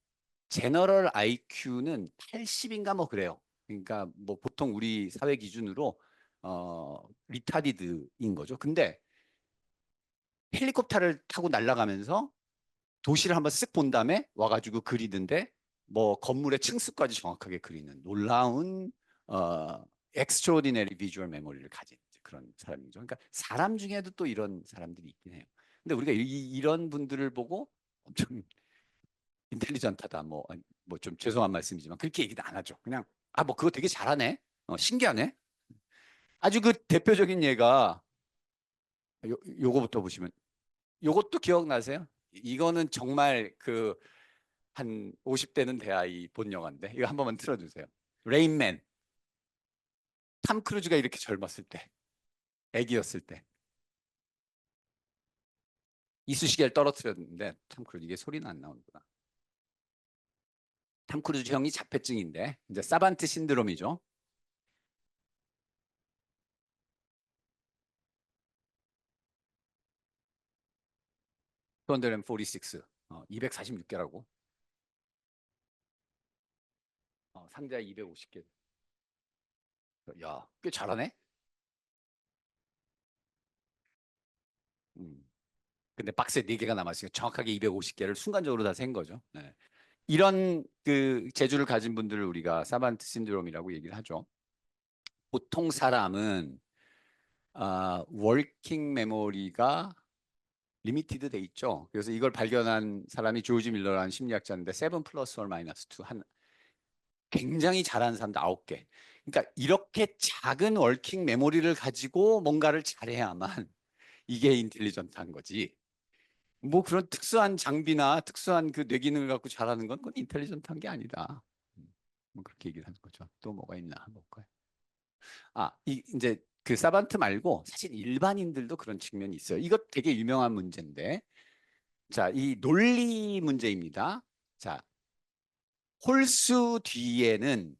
제너럴 IQ는 80인가 뭐 그래요. 그러니까 뭐 보통 우리 사회 기준으로 리타디드인 거죠. 근데 헬리콥터를 타고 날아가면서 도시를 한번 쓱 본 다음에 와가지고 그리는데 뭐 건물의 층수까지 정확하게 그리는 놀라운 어, extraordinary visual memory를 가진 그런 사람이죠. 그러니까 사람 중에도 또 이런 사람들이 있긴 해요. 근데 우리가 이런 분들을 보고 엄청 인텔리전트하다 뭐 좀 죄송한 말씀이지만 그렇게 얘기도 안 하죠. 그냥 뭐 그거 되게 잘하네. 신기하네. 아주 그 대표적인 예가 요거부터 보시면 요것도 기억나세요? 이거는 정말 그 한 50대는 돼야 이 본 영화인데 이거 한 번만 틀어주세요. 레인맨. 탐 크루즈가 이렇게 젊었을 때, 애기였을 때 이쑤시개를 떨어뜨렸는데 탐 크루즈 이게 소리는 안 나오는구나. 탐 크루즈 형이 자폐증인데 이제 사반트 신드롬이죠. 246, 246개라고. 상자 250개. 야, 꽤 잘하네. 음. 근데 박스에 4개가 남았으니까 정확하게 250개를 순간적으로 다 센 거죠. 네. 이런 그 재주를 가진 분들을 우리가 사반트 신드롬이라고 얘기를 하죠. 보통 사람은 워킹 메모리가 리미티드 돼 있죠. 그래서 이걸 발견한 사람이 조지 밀러라는 심리학자인데 7 플러스 월 마이너스 2 한 굉장히 잘하는 사람도 9개. 그러니까 이렇게 작은 워킹 메모리를 가지고 뭔가를 잘해야만 이게 인텔리전트한 거지. 뭐 그런 특수한 장비나 특수한 그 뇌기능을 갖고 잘하는 건 그건 인텔리전트한 게 아니다. 뭐 그렇게 얘기를 하는 거죠. 또 뭐가 있나 한번 볼까요? 이제 그 사반트 말고 사실 일반인들도 그런 측면이 있어요. 이것 되게 유명한 문제인데, 자, 이 논리 문제입니다. 자, 홀수 뒤에는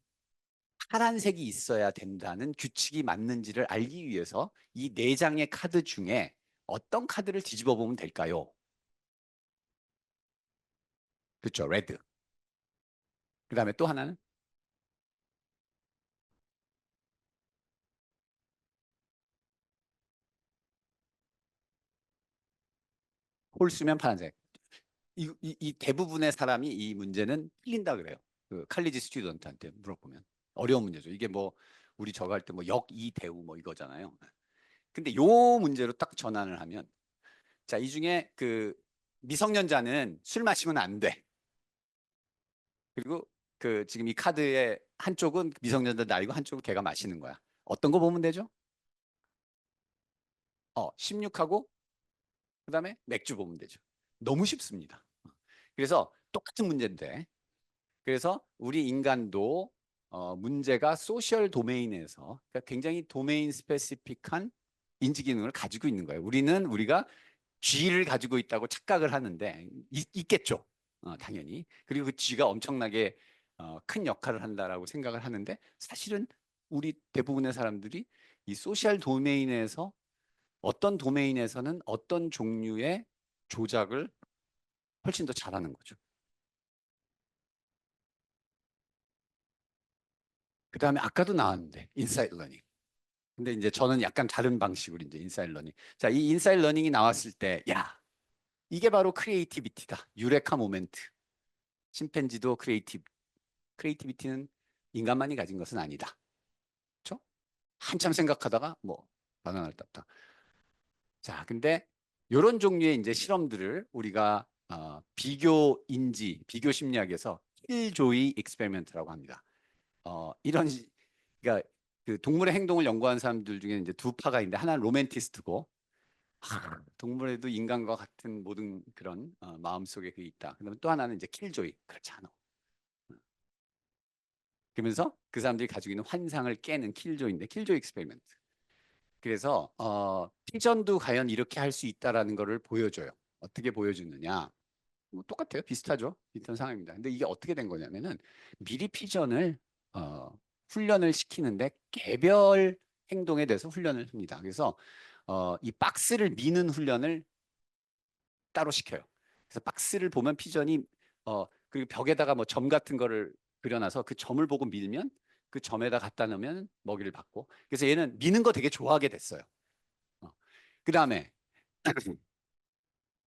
파란색이 있어야 된다는 규칙이 맞는지를 알기 위해서 이 네 장의 카드 중에 어떤 카드를 뒤집어 보면 될까요? 그렇죠, 레드. 그 다음에 또 하나는 홀수면 파란색. 이 대부분의 사람이 이 문제는 틀린다 그래요. 그 칼리지 스튜던트한테 물어보면 어려운 문제죠. 이게 뭐 우리 저거 할 때 뭐 역, 이, 대우 뭐 이거잖아요. 근데 요 문제로 딱 전환을 하면 자, 이 중에 그 미성년자는 술 마시면 안 돼. 그리고 그 지금 이 카드의 한쪽은 미성년자 나이고 한쪽은 걔가 마시는 거야. 어떤 거 보면 되죠? 16하고 그다음에 맥주 보면 되죠. 너무 쉽습니다. 그래서 똑같은 문제인데 그래서 우리 인간도 문제가 소셜 도메인에서 그러니까 굉장히 도메인 스페시픽한 인지 기능을 가지고 있는 거예요. 우리가 G를 가지고 있다고 착각을 하는데 있겠죠. 당연히. 그리고 그 G가 엄청나게 큰 역할을 한다라고 생각을 하는데 사실은 우리 대부분의 사람들이 이 소셜 도메인에서 어떤 도메인에서는 어떤 종류의 조작을 훨씬 더 잘하는 거죠. 그 다음에 아까도 나왔는데 인사이드 러닝. 근데 이제 저는 약간 다른 방식으로 이제 인사이드 러닝. 자, 이 인사이드 러닝이 나왔을 때, 야, 이게 바로 크리에이티비티다. 유레카 모멘트. 침팬지도 크리에이티비티는 인간만이 가진 것은 아니다. 그렇죠? 한참 생각하다가 뭐 바나나를 땄다. 자, 근데 이런 종류의 이제 실험들을 우리가 비교 심리학에서 킬조이 익스페리먼트라고 합니다. 그러니까 그 동물의 행동을 연구한 사람들 중에 이제 두 파가 있는데 하나는 로맨티스트고 동물에도 인간과 같은 모든 그런 마음속에 그게 있다. 그다음에 또 하나는 이제 킬조이. 그렇지 않아. 그러면서 그 사람들이 가지고 있는 환상을 깨는 킬조이인데 킬조이 익스페리먼트. 그래서 피전도 과연 이렇게 할 수 있다라는 거를 보여줘요. 어떻게 보여주느냐? 뭐 똑같아요. 비슷하죠. 비슷한 상황입니다. 근데 이게 어떻게 된 거냐면은 미리 피전을 훈련을 시키는데 개별 행동에 대해서 훈련을 합니다. 그래서 이 박스를 미는 훈련을 따로 시켜요. 그래서 박스를 보면 피전이 그리고 벽에다가 뭐 점 같은 거를 그려놔서 그 점을 보고 밀면 그 점에다 갖다 놓으면 먹이를 받고 그래서 얘는 미는 거 되게 좋아하게 됐어요. 그 다음에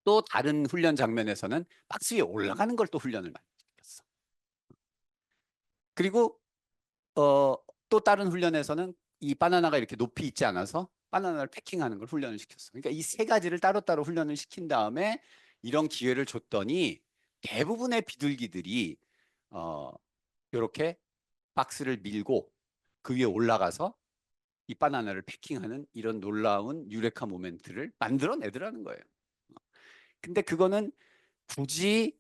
또 다른 훈련 장면에서는 박스 위에 올라가는 걸 또 훈련을 많이 시켰어. 그리고 또 다른 훈련에서는 이 바나나가 이렇게 높이 있지 않아서 바나나를 패킹하는 걸 훈련을 시켰어. 그러니까 이 세 가지를 따로따로 훈련을 시킨 다음에 이런 기회를 줬더니 대부분의 비둘기들이 어, 이렇게 박스를 밀고 그 위에 올라가서 이 바나나를 패킹하는 이런 놀라운 유레카 모멘트를 만들어내더라는 거예요. 근데 그거는 굳이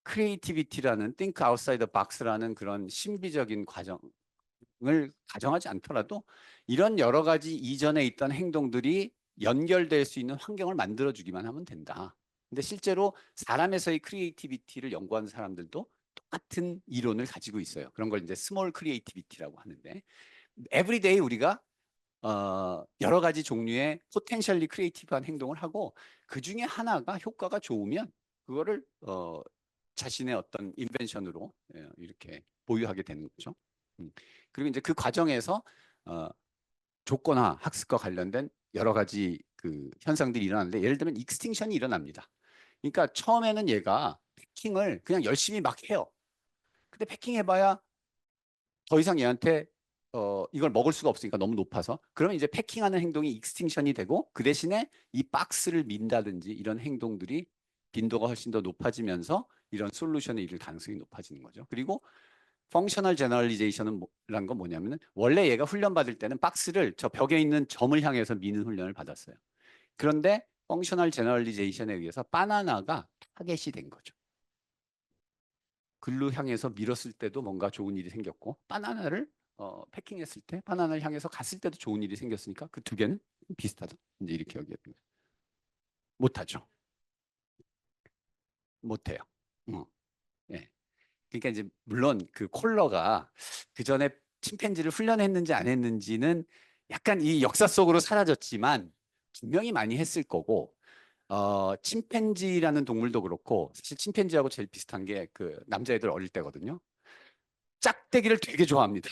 크리에이티비티라는 think outside the box라는 그런 신비적인 과정을 가정하지 않더라도 이런 여러 가지 이전에 있던 행동들이 연결될 수 있는 환경을 만들어주기만 하면 된다. 근데 실제로 사람에서의 크리에이티비티를 연구하는 사람들도 똑같은 이론을 가지고 있어요. 그런 걸 이제 스몰 크리에이티비티라고 하는데 에브리데이 우리가 여러 가지 종류의 포텐셜리 크리에이티브한 행동을 하고 그 중에 하나가 효과가 좋으면 그거를 자신의 어떤 인벤션으로 이렇게 보유하게 되는 거죠. 그리고 이제 그 과정에서 어, 조건화 학습과 관련된 여러 가지 그 현상들이 일어나는데 예를 들면 익스팅션이 일어납니다. 그러니까 처음에는 얘가 패킹을 그냥 열심히 막 해요. 근데 패킹해봐야 더 이상 얘한테 이걸 먹을 수가 없으니까 너무 높아서 그러면 이제 패킹하는 행동이 익스팅션이 되고 그 대신에 이 박스를 민다든지 이런 행동들이 빈도가 훨씬 더 높아지면서 이런 솔루션에 이를 가능성이 높아지는 거죠. 그리고 펑셔널 제너럴리제이션은 라는 건 뭐냐면은 원래 얘가 훈련 받을 때는 박스를 저 벽에 있는 점을 향해서 미는 훈련을 받았어요. 그런데 펑셔널 제너럴리제이션에 의해서 바나나가 타겟이 된 거죠. 글로 향해서 밀었을 때도 뭔가 좋은 일이 생겼고 바나나를 패킹했을 때 바나나를 향해서 갔을 때도 좋은 일이 생겼으니까 그 두 개는 비슷하다. 이제 이렇게 여기합니다. 못하죠. 못해요. 어, 예. 그러니까 이제 물론 그 콜러가 그 전에 침팬지를 훈련했는지 안 했는지는 약간 이 역사 속으로 사라졌지만 분명히 많이 했을 거고 침팬지라는 동물도 그렇고 사실 침팬지하고 제일 비슷한 게 그 남자애들 어릴 때거든요. 짝대기를 되게 좋아합니다.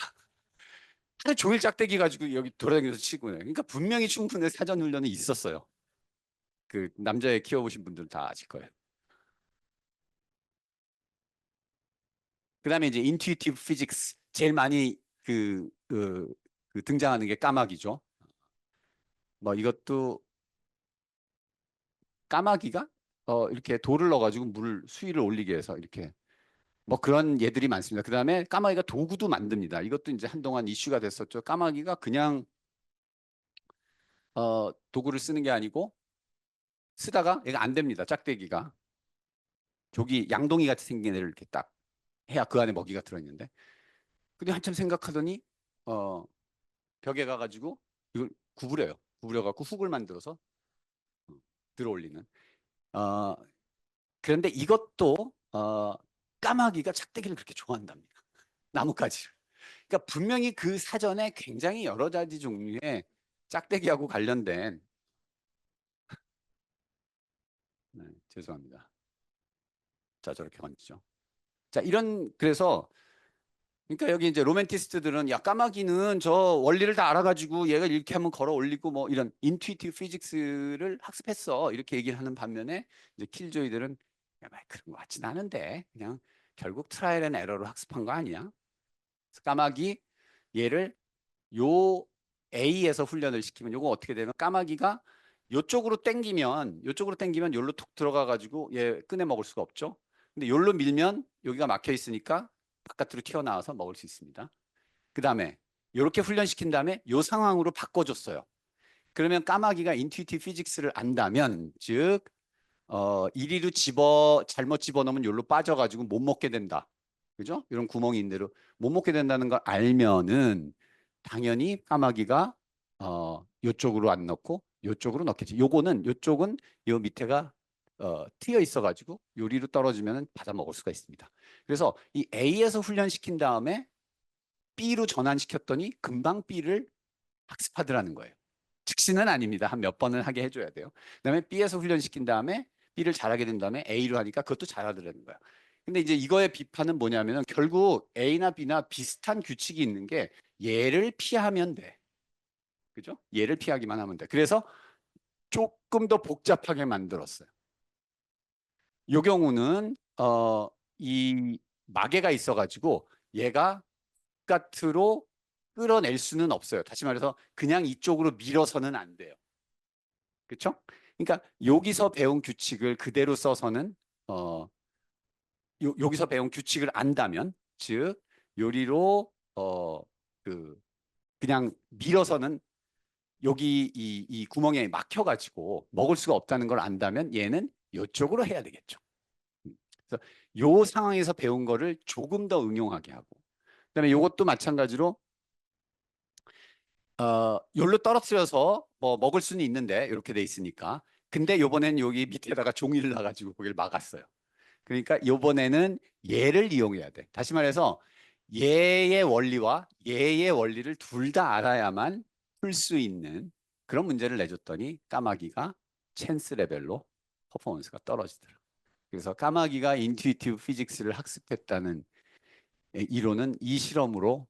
하루 종일 짝대기 가지고 여기 돌아다니면서 치고 그러니까 분명히 충분히 사전 훈련이 있었어요. 그 남자애 키워보신 분들 다 아실 거예요. 그다음에 이제 인투이티브 피직스 제일 많이 그 등장하는 게 까마귀죠. 뭐 이것도 까마귀가 이렇게 돌을 넣어가지고 물 수위를 올리게 해서 이렇게 뭐 그런 예들이 많습니다. 그다음에 까마귀가 도구도 만듭니다. 이것도 이제 한동안 이슈가 됐었죠. 까마귀가 그냥 도구를 쓰는 게 아니고 쓰다가 얘가 안 됩니다. 짝대기가 조기 양동이 같이 생긴 애를 이렇게 딱 해야 그 안에 먹이가 들어있는데 근데 한참 생각하더니 어, 벽에 가가지고 이걸 구부려요. 구부려갖고 훅을 만들어서 어, 들어올리는. 어, 그런데 이것도 까마귀가 작대기를 그렇게 좋아한답니다. 나뭇가지를. 그러니까 분명히 그 사전에 굉장히 여러 가지 종류의 짝대기하고 관련된 네, 죄송합니다. 자, 저렇게 건지죠. 자, 그래서 그러니까 여기 이제 로맨티스트들은 야 까마귀는 저 원리를 다 알아가지고 얘가 이렇게 하면 걸어 올리고 뭐 이런 인투이티브 피직스를 학습했어 이렇게 얘기를 하는 반면에 이제 킬조이들은 야, 말 그런 거 같진 않은데 그냥 결국 트라이얼 앤 에러로 학습한 거 아니야? 그래서 까마귀 얘를 요 A에서 훈련을 시키면 요거 어떻게 되면 까마귀가 요쪽으로 땡기면 요로 툭 들어가 가지고 얘 꺼내 먹을 수가 없죠. 근데 요로 밀면 여기가 막혀 있으니까 바깥으로 튀어나와서 먹을 수 있습니다. 그다음에 요렇게 훈련시킨 다음에 요 상황으로 바꿔줬어요. 그러면 까마귀가 인투이티브 피직스를 안다면 즉 이리로 잘못 집어넣으면 요로 빠져가지고 못 먹게 된다. 그죠? 이런 구멍이 있는 대로 못 먹게 된다는 걸 알면은 당연히 까마귀가 요쪽으로 안 넣고 요쪽으로 넣겠지. 요쪽은 요 밑에가 트여 있어가지고 요리로 떨어지면 받아 먹을 수가 있습니다. 그래서 이 A에서 훈련시킨 다음에 B로 전환시켰더니 금방 B를 학습하더라는 거예요. 즉시는 아닙니다. 한 몇 번은 하게 해줘야 돼요. 그다음에 B에서 훈련시킨 다음에 B를 잘하게 된 다음에 A로 하니까 그것도 잘하더라는 거야. 근데 이제 이거의 비판은 뭐냐면은 결국 A나 B나 비슷한 규칙이 있는 게 얘를 피하면 돼. 그죠? 얘를 피하기만 하면 돼. 그래서 조금 더 복잡하게 만들었어요. 이 경우는 이 마개가 있어가지고 얘가 바깥으로 끌어낼 수는 없어요. 다시 말해서 그냥 이쪽으로 밀어서는 안 돼요. 그렇죠? 그러니까 여기서 배운 규칙을 그대로 써서는 여기서 배운 규칙을 안다면 즉 요리로 그냥 밀어서는 여기 이 구멍에 막혀가지고 먹을 수가 없다는 걸 안다면 얘는 이쪽으로 해야 되겠죠. 그래서 요 상황에서 배운 거를 조금 더 응용하게 하고 그다음에 이것도 마찬가지로 열로 떨어뜨려서 뭐 먹을 수는 있는데 이렇게 돼 있으니까 근데 요번엔 여기 밑에다가 종이를 놔가지고 거기를 막았어요. 그러니까 요번에는 얘를 이용해야 돼. 다시 말해서 얘의 원리와 얘의 원리를 둘 다 알아야만 풀 수 있는 그런 문제를 내줬더니 까마귀가 찬스 레벨로 퍼포먼스가 떨어지더라. 그래서 까마귀가 인투이티브 피직스를 학습했다는 이론은 이 실험으로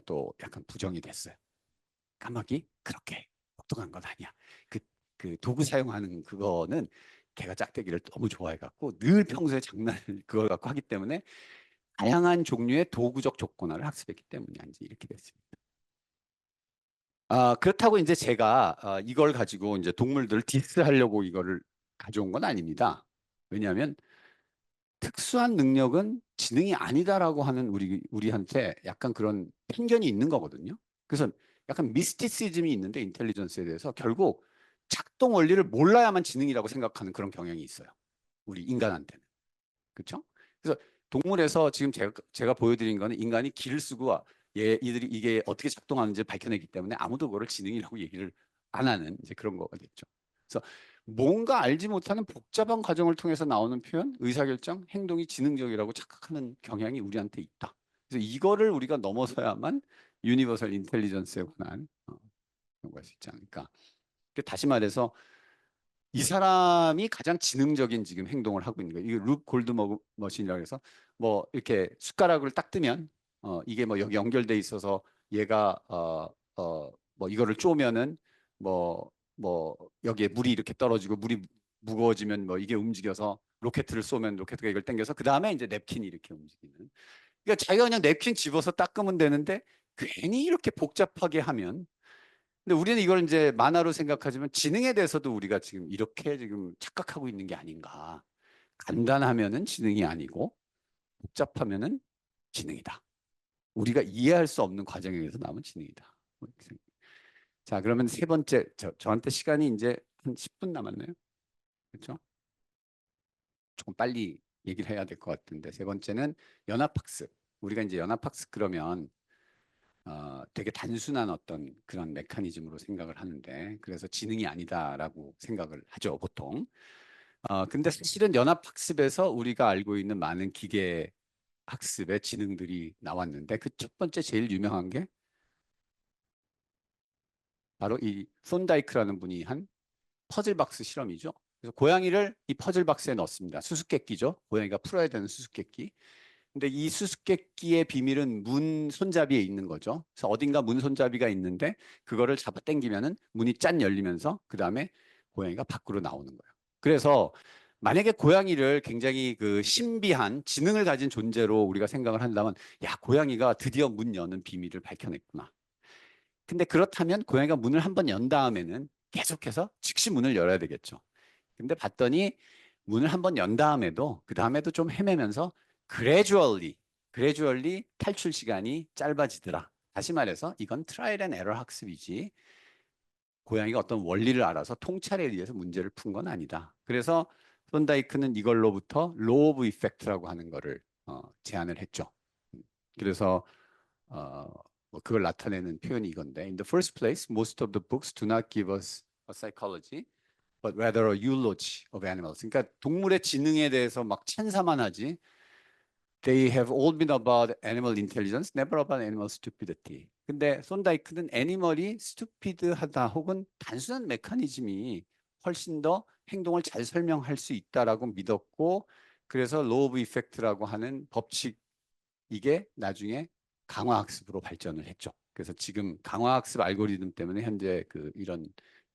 또 약간 부정이 됐어요. 까마귀 그렇게 똑똑한 건 아니야. 그, 그 도구 사용하는 그거는 걔가 짝대기를 너무 좋아해갖고 늘 평소에 장난을 그걸 갖고 하기 때문에 다양한 종류의 도구적 조건화를 학습했기 때문이야. 이제 이렇게 됐습니다. 그렇다고 이제 제가 이걸 가지고 이제 동물들을 디스하려고 이거를 가져온 건 아닙니다. 왜냐하면 특수한 능력은 지능이 아니다라고 하는 우리한테 약간 그런 편견이 있는 거거든요. 그래서 약간 미스티시즘이 있는데 인텔리전스에 대해서 결국 작동 원리를 몰라야만 지능이라고 생각하는 그런 경향이 있어요. 우리 인간한테는. 그렇죠? 그래서 동물에서 지금 제가 보여드린 거는 인간이 기를 쓰고 이들이 이게 어떻게 작동하는지 밝혀내기 때문에 아무도 그거를 지능이라고 얘기를 안 하는 이제 그런 거가 됐죠. 그래서 뭔가 알지 못하는 복잡한 과정을 통해서 나오는 표현, 의사결정, 행동이 지능적이라고 착각하는 경향이 우리한테 있다. 그래서 이거를 우리가 넘어서야만 유니버설 인텔리전스에 관한 연구할 수 있지 않을까. 다시 말해서 이 사람이 가장 지능적인 지금 행동을 하고 있는 거예요. 이게 룹 골드머신이라고 해서 뭐 이렇게 숟가락을 딱 뜨면 이게 뭐 여기 연결돼 있어서 얘가 뭐 이거를 쪼면은 뭐 여기에 물이 이렇게 떨어지고 물이 무거워지면 뭐 이게 움직여서 로켓을 쏘면 로켓가 이걸 당겨서 그 다음에 이제 냅킨이 이렇게 움직이는. 그러니까 자기가 그냥 냅킨 집어서 닦으면 되는데 괜히 이렇게 복잡하게 하면 근데 우리는 이걸 이제 만화로 생각하지만 지능에 대해서도 우리가 지금 이렇게 지금 착각하고 있는 게 아닌가. 간단하면은 지능이 아니고 복잡하면은 지능이다. 우리가 이해할 수 없는 과정에 의해서 남은 지능이다. 뭐 자, 그러면 세 번째, 저한테 시간이 이제 한 10분 남았네요. 그렇죠? 조금 빨리 얘기를 해야 될 것 같은데 세 번째는 연합학습. 우리가 이제 연합학습 그러면 되게 단순한 어떤 그런 메커니즘으로 생각을 하는데 그래서 지능이 아니다라고 생각을 하죠, 보통. 근데 사실은 연합학습에서 우리가 알고 있는 많은 기계 학습의 지능들이 나왔는데 그 첫 번째 제일 유명한 게 바로 이 손다이크라는 분이 한 퍼즐박스 실험이죠. 그래서 고양이를 이 퍼즐박스에 넣습니다. 수수께끼죠. 고양이가 풀어야 되는 수수께끼. 근데 이 수수께끼의 비밀은 문 손잡이에 있는 거죠. 그래서 어딘가 문 손잡이가 있는데 그거를 잡아 당기면은 문이 짠 열리면서 그 다음에 고양이가 밖으로 나오는 거예요. 그래서 만약에 고양이를 굉장히 그 신비한 지능을 가진 존재로 우리가 생각을 한다면 야, 고양이가 드디어 문 여는 비밀을 밝혀냈구나. 근데 그렇다면 고양이가 문을 한번 연 다음에는 계속해서 즉시 문을 열어야 되겠죠. 근데 봤더니 문을 한번 연 다음에도 그 다음에도 좀 헤매면서 gradually 탈출 시간이 짧아지더라. 다시 말해서 이건 트라이얼 앤 에러 학습이지 고양이가 어떤 원리를 알아서 통찰에 의해서 문제를 푼 건 아니다. 그래서 손다이크는 이걸로부터 로우 오브 이펙트라고 하는 거를 제안을 했죠. 그래서 어, 뭐 그걸 나타내는 표현이 이건데 In the first place, most of the books do not give us a psychology, but rather a eulogy of animals. 그러니까 동물의 지능에 대해서 막 찬사만 하지. They have all been about animal intelligence, never about animal stupidity. 근데 손다이크는 애니멀이 스투피드하다 혹은 단순한 메커니즘이 훨씬 더 행동을 잘 설명할 수 있다라고 믿었고 그래서 로우 오브 이펙트라고 하는 법칙 이게 나중에 강화학습으로 발전을 했죠. 그래서 지금 강화학습 알고리즘 때문에 현재 그 이런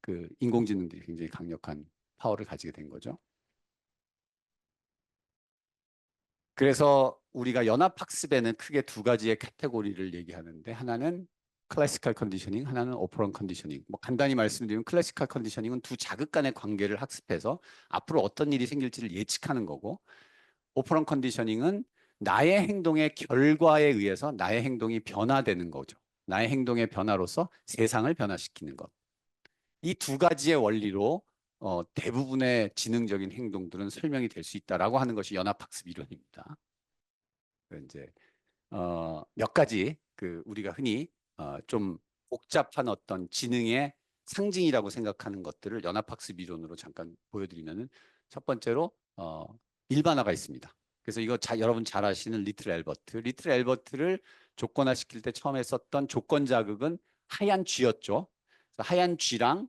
그 인공지능들이 굉장히 강력한 파워를 가지게 된 거죠. 그래서 우리가 연합학습에는 크게 두 가지의 카테고리를 얘기하는데 하나는 클래시컬 컨디셔닝, 하나는 오퍼런 컨디셔닝. 뭐 간단히 말씀드리면 클래시컬 컨디셔닝은 두 자극 간의 관계를 학습해서 앞으로 어떤 일이 생길지를 예측하는 거고 오퍼런 컨디셔닝은 나의 행동의 결과에 의해서 나의 행동이 변화되는 거죠. 나의 행동의 변화로서 세상을 변화시키는 것. 이 두 가지의 원리로 대부분의 지능적인 행동들은 설명이 될 수 있다라고 하는 것이 연합학습 이론입니다. 이제 몇 가지 그 우리가 흔히 좀 복잡한 어떤 지능의 상징이라고 생각하는 것들을 연합학습 이론으로 잠깐 보여드리면은 첫 번째로 일반화가 있습니다. 그래서 이거 여러분 잘 아시는 리틀 엘버트. 리틀 엘버트를 조건화시킬 때 처음에 썼던 조건 자극은 하얀 쥐였죠. 그래서 하얀 쥐랑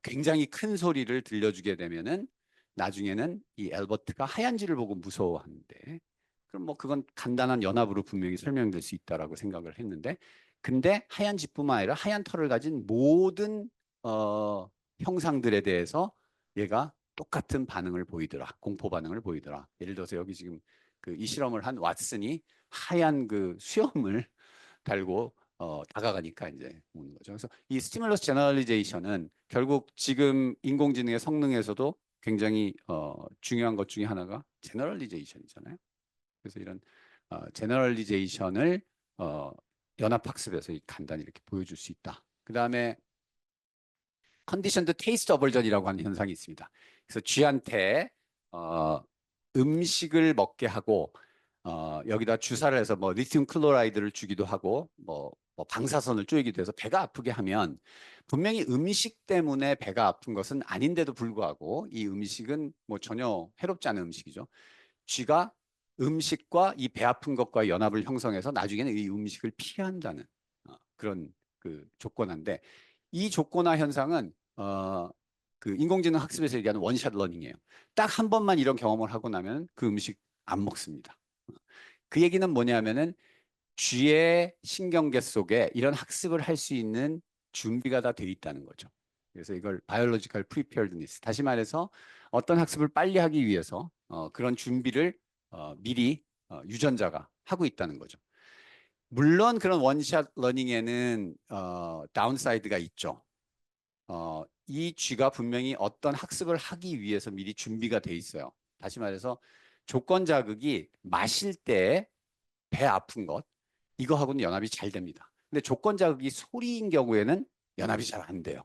굉장히 큰 소리를 들려주게 되면은 나중에는 이 엘버트가 하얀 쥐를 보고 무서워하는데 그럼 뭐 그건 간단한 연합으로 분명히 설명될 수 있다라고 생각을 했는데 근데 하얀 쥐뿐만 아니라 하얀 털을 가진 모든 형상들에 대해서 얘가 똑같은 반응을 보이더라. 공포 반응을 보이더라. 예를 들어서 여기 지금 그 이 실험을 한 왓슨이 하얀 그 수염을 달고 다가가니까 이제 오는 거죠. 그래서 이 스티뮬러스 제너럴리제이션은 결국 지금 인공지능의 성능에서도 굉장히 중요한 것 중에 하나가 제너럴리제이션이잖아요. 그래서 이런 제너럴리제이션을 어, 연합학습에서 간단히 이렇게 보여줄 수 있다. 그 다음에 컨디션드 테이스트 어벌전이라고 하는 현상이 있습니다. 그래서 쥐한테 음식을 먹게 하고 여기다 주사를 해서 뭐 리튬 클로라이드를 주기도 하고 뭐 방사선을 쪼이기도 해서 배가 아프게 하면 분명히 음식 때문에 배가 아픈 것은 아닌데도 불구하고 이 음식은 뭐 전혀 해롭지 않은 음식이죠. 쥐가 음식과 이 배 아픈 것과 연합을 형성해서 나중에는 이 음식을 피한다는 그런 그 조건인데 이 조건화 현상은 그 인공지능 학습에서 얘기하는 원샷 러닝이에요. 딱 한 번만 이런 경험을 하고 나면 그 음식 안 먹습니다. 그 얘기는 뭐냐면은 쥐의 신경계 속에 이런 학습을 할 수 있는 준비가 다 돼 있다는 거죠. 그래서 이걸 바이올로지컬 프리페어드니스. 다시 말해서 어떤 학습을 빨리 하기 위해서 그런 준비를 미리 유전자가 하고 있다는 거죠. 물론 그런 원샷 러닝에는 다운사이드가 있죠. 이 쥐가 분명히 어떤 학습을 하기 위해서 미리 준비가 돼 있어요. 다시 말해서 조건 자극이 마실 때 배 아픈 것 이거하고는 연합이 잘 됩니다. 근데 조건 자극이 소리인 경우에는 연합이 잘 안 돼요.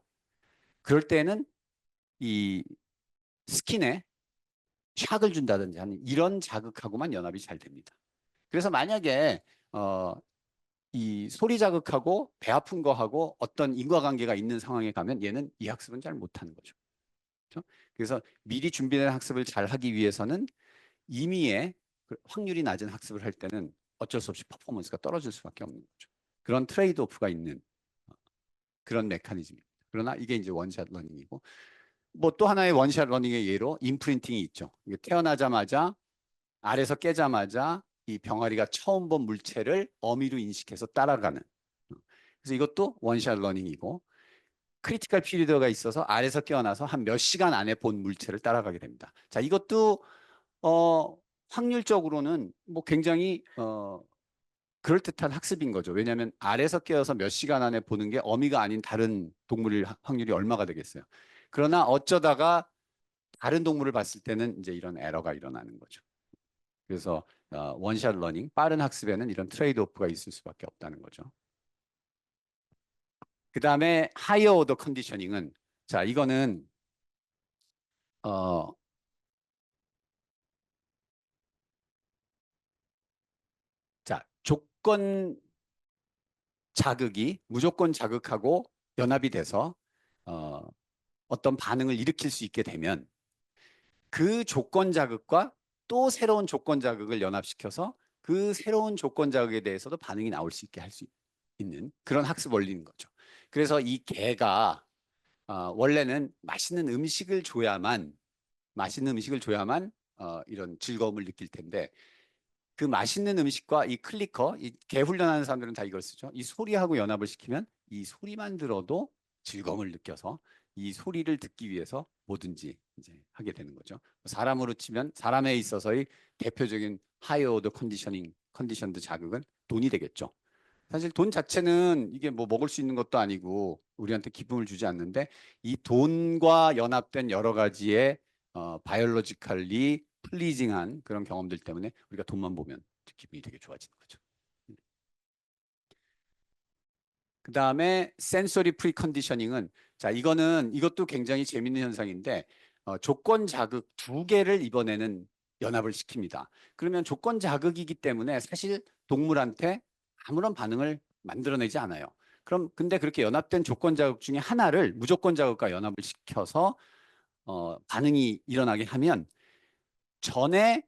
그럴 때는 이 스킨에 샥을 준다든지 하는 이런 자극하고만 연합이 잘 됩니다. 그래서 만약에 어, 이 소리 자극하고 배 아픈 거하고 어떤 인과관계가 있는 상황에 가면 얘는 이 학습은 잘 못하는 거죠. 그렇죠? 그래서 미리 준비된 학습을 잘 하기 위해서는 임의의 확률이 낮은 학습을 할 때는 어쩔 수 없이 퍼포먼스가 떨어질 수밖에 없는 거죠. 그런 트레이드 오프가 있는 그런 메커니즘입니다. 그러나 이게 이제 원샷 러닝이고 뭐 또 하나의 원샷 러닝의 예로 임프린팅이 있죠. 이게 태어나자마자 알에서 깨자마자 이 병아리가 처음 본 물체를 어미로 인식해서 따라가는. 그래서 이것도 원샷 러닝이고 크리티컬 피리드가 있어서 알에서 깨어나서 한 몇 시간 안에 본 물체를 따라가게 됩니다. 자, 이것도 확률적으로는 뭐 굉장히 그럴듯한 학습인 거죠. 왜냐하면 알에서 깨어서 몇 시간 안에 보는 게 어미가 아닌 다른 동물일 확률이 얼마가 되겠어요. 그러나 어쩌다가 다른 동물을 봤을 때는 이제 이런 에러가 일어나는 거죠. 그래서 원샷 러닝, 빠른 학습에는 이런 트레이드 오프가 있을 수밖에 없다는 거죠. 그 다음에 하이어 오더 컨디셔닝은 자, 이거는 어, 자, 조건 자극이 무조건 자극하고 연합이 돼서 어, 어떤 반응을 일으킬 수 있게 되면 그 조건 자극과 또 새로운 조건 자극을 연합시켜서 그 새로운 조건 자극에 대해서도 반응이 나올 수 있게 할 수 있는 그런 학습 원리인 거죠. 그래서 이 개가 원래는 맛있는 음식을 줘야만 이런 즐거움을 느낄 텐데 그 맛있는 음식과 이 클리커, 이 개 훈련하는 사람들은 다 이걸 쓰죠. 이 소리하고 연합을 시키면 이 소리만 들어도 즐거움을 느껴서 이 소리를 듣기 위해서 뭐든지 이제 하게 되는 거죠. 사람으로 치면 사람에 있어서의 대표적인 하이어 오더 컨디션드 자극은 돈이 되겠죠. 사실 돈 자체는 이게 뭐 먹을 수 있는 것도 아니고 우리한테 기쁨을 주지 않는데 이 돈과 연합된 여러 가지의 바이올로지컬리 플리징한 그런 경험들 때문에 우리가 돈만 보면 기분이 되게 좋아지는 거죠. 그 다음에 센소리 프리컨디셔닝은 자 이것도 굉장히 재밌는 현상인데 조건 자극 두 개를 이번에는 연합을 시킵니다. 그러면 조건 자극이기 때문에 사실 동물한테 아무런 반응을 만들어내지 않아요. 그럼 근데 그렇게 연합된 조건 자극 중에 하나를 무조건 자극과 연합을 시켜서 반응이 일어나게 하면 전에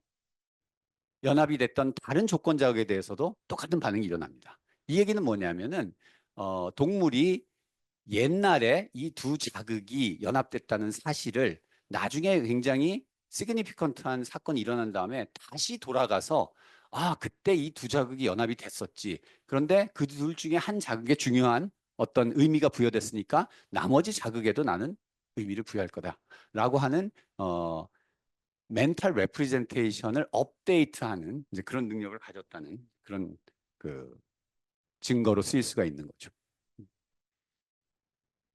연합이 됐던 다른 조건 자극에 대해서도 똑같은 반응이 일어납니다. 이 얘기는 뭐냐면은 동물이 옛날에 이 두 자극이 연합됐다는 사실을 나중에 굉장히 시그니피컨트한 사건이 일어난 다음에 다시 돌아가서 그때 이 두 자극이 연합이 됐었지. 그런데 그 둘 중에 한 자극에 중요한 어떤 의미가 부여됐으니까 나머지 자극에도 나는 의미를 부여할 거다라고 하는 멘탈 레프리젠테이션을 업데이트하는 이제 그런 능력을 가졌다는 그런 그 증거로 쓰일 수가 있는 거죠.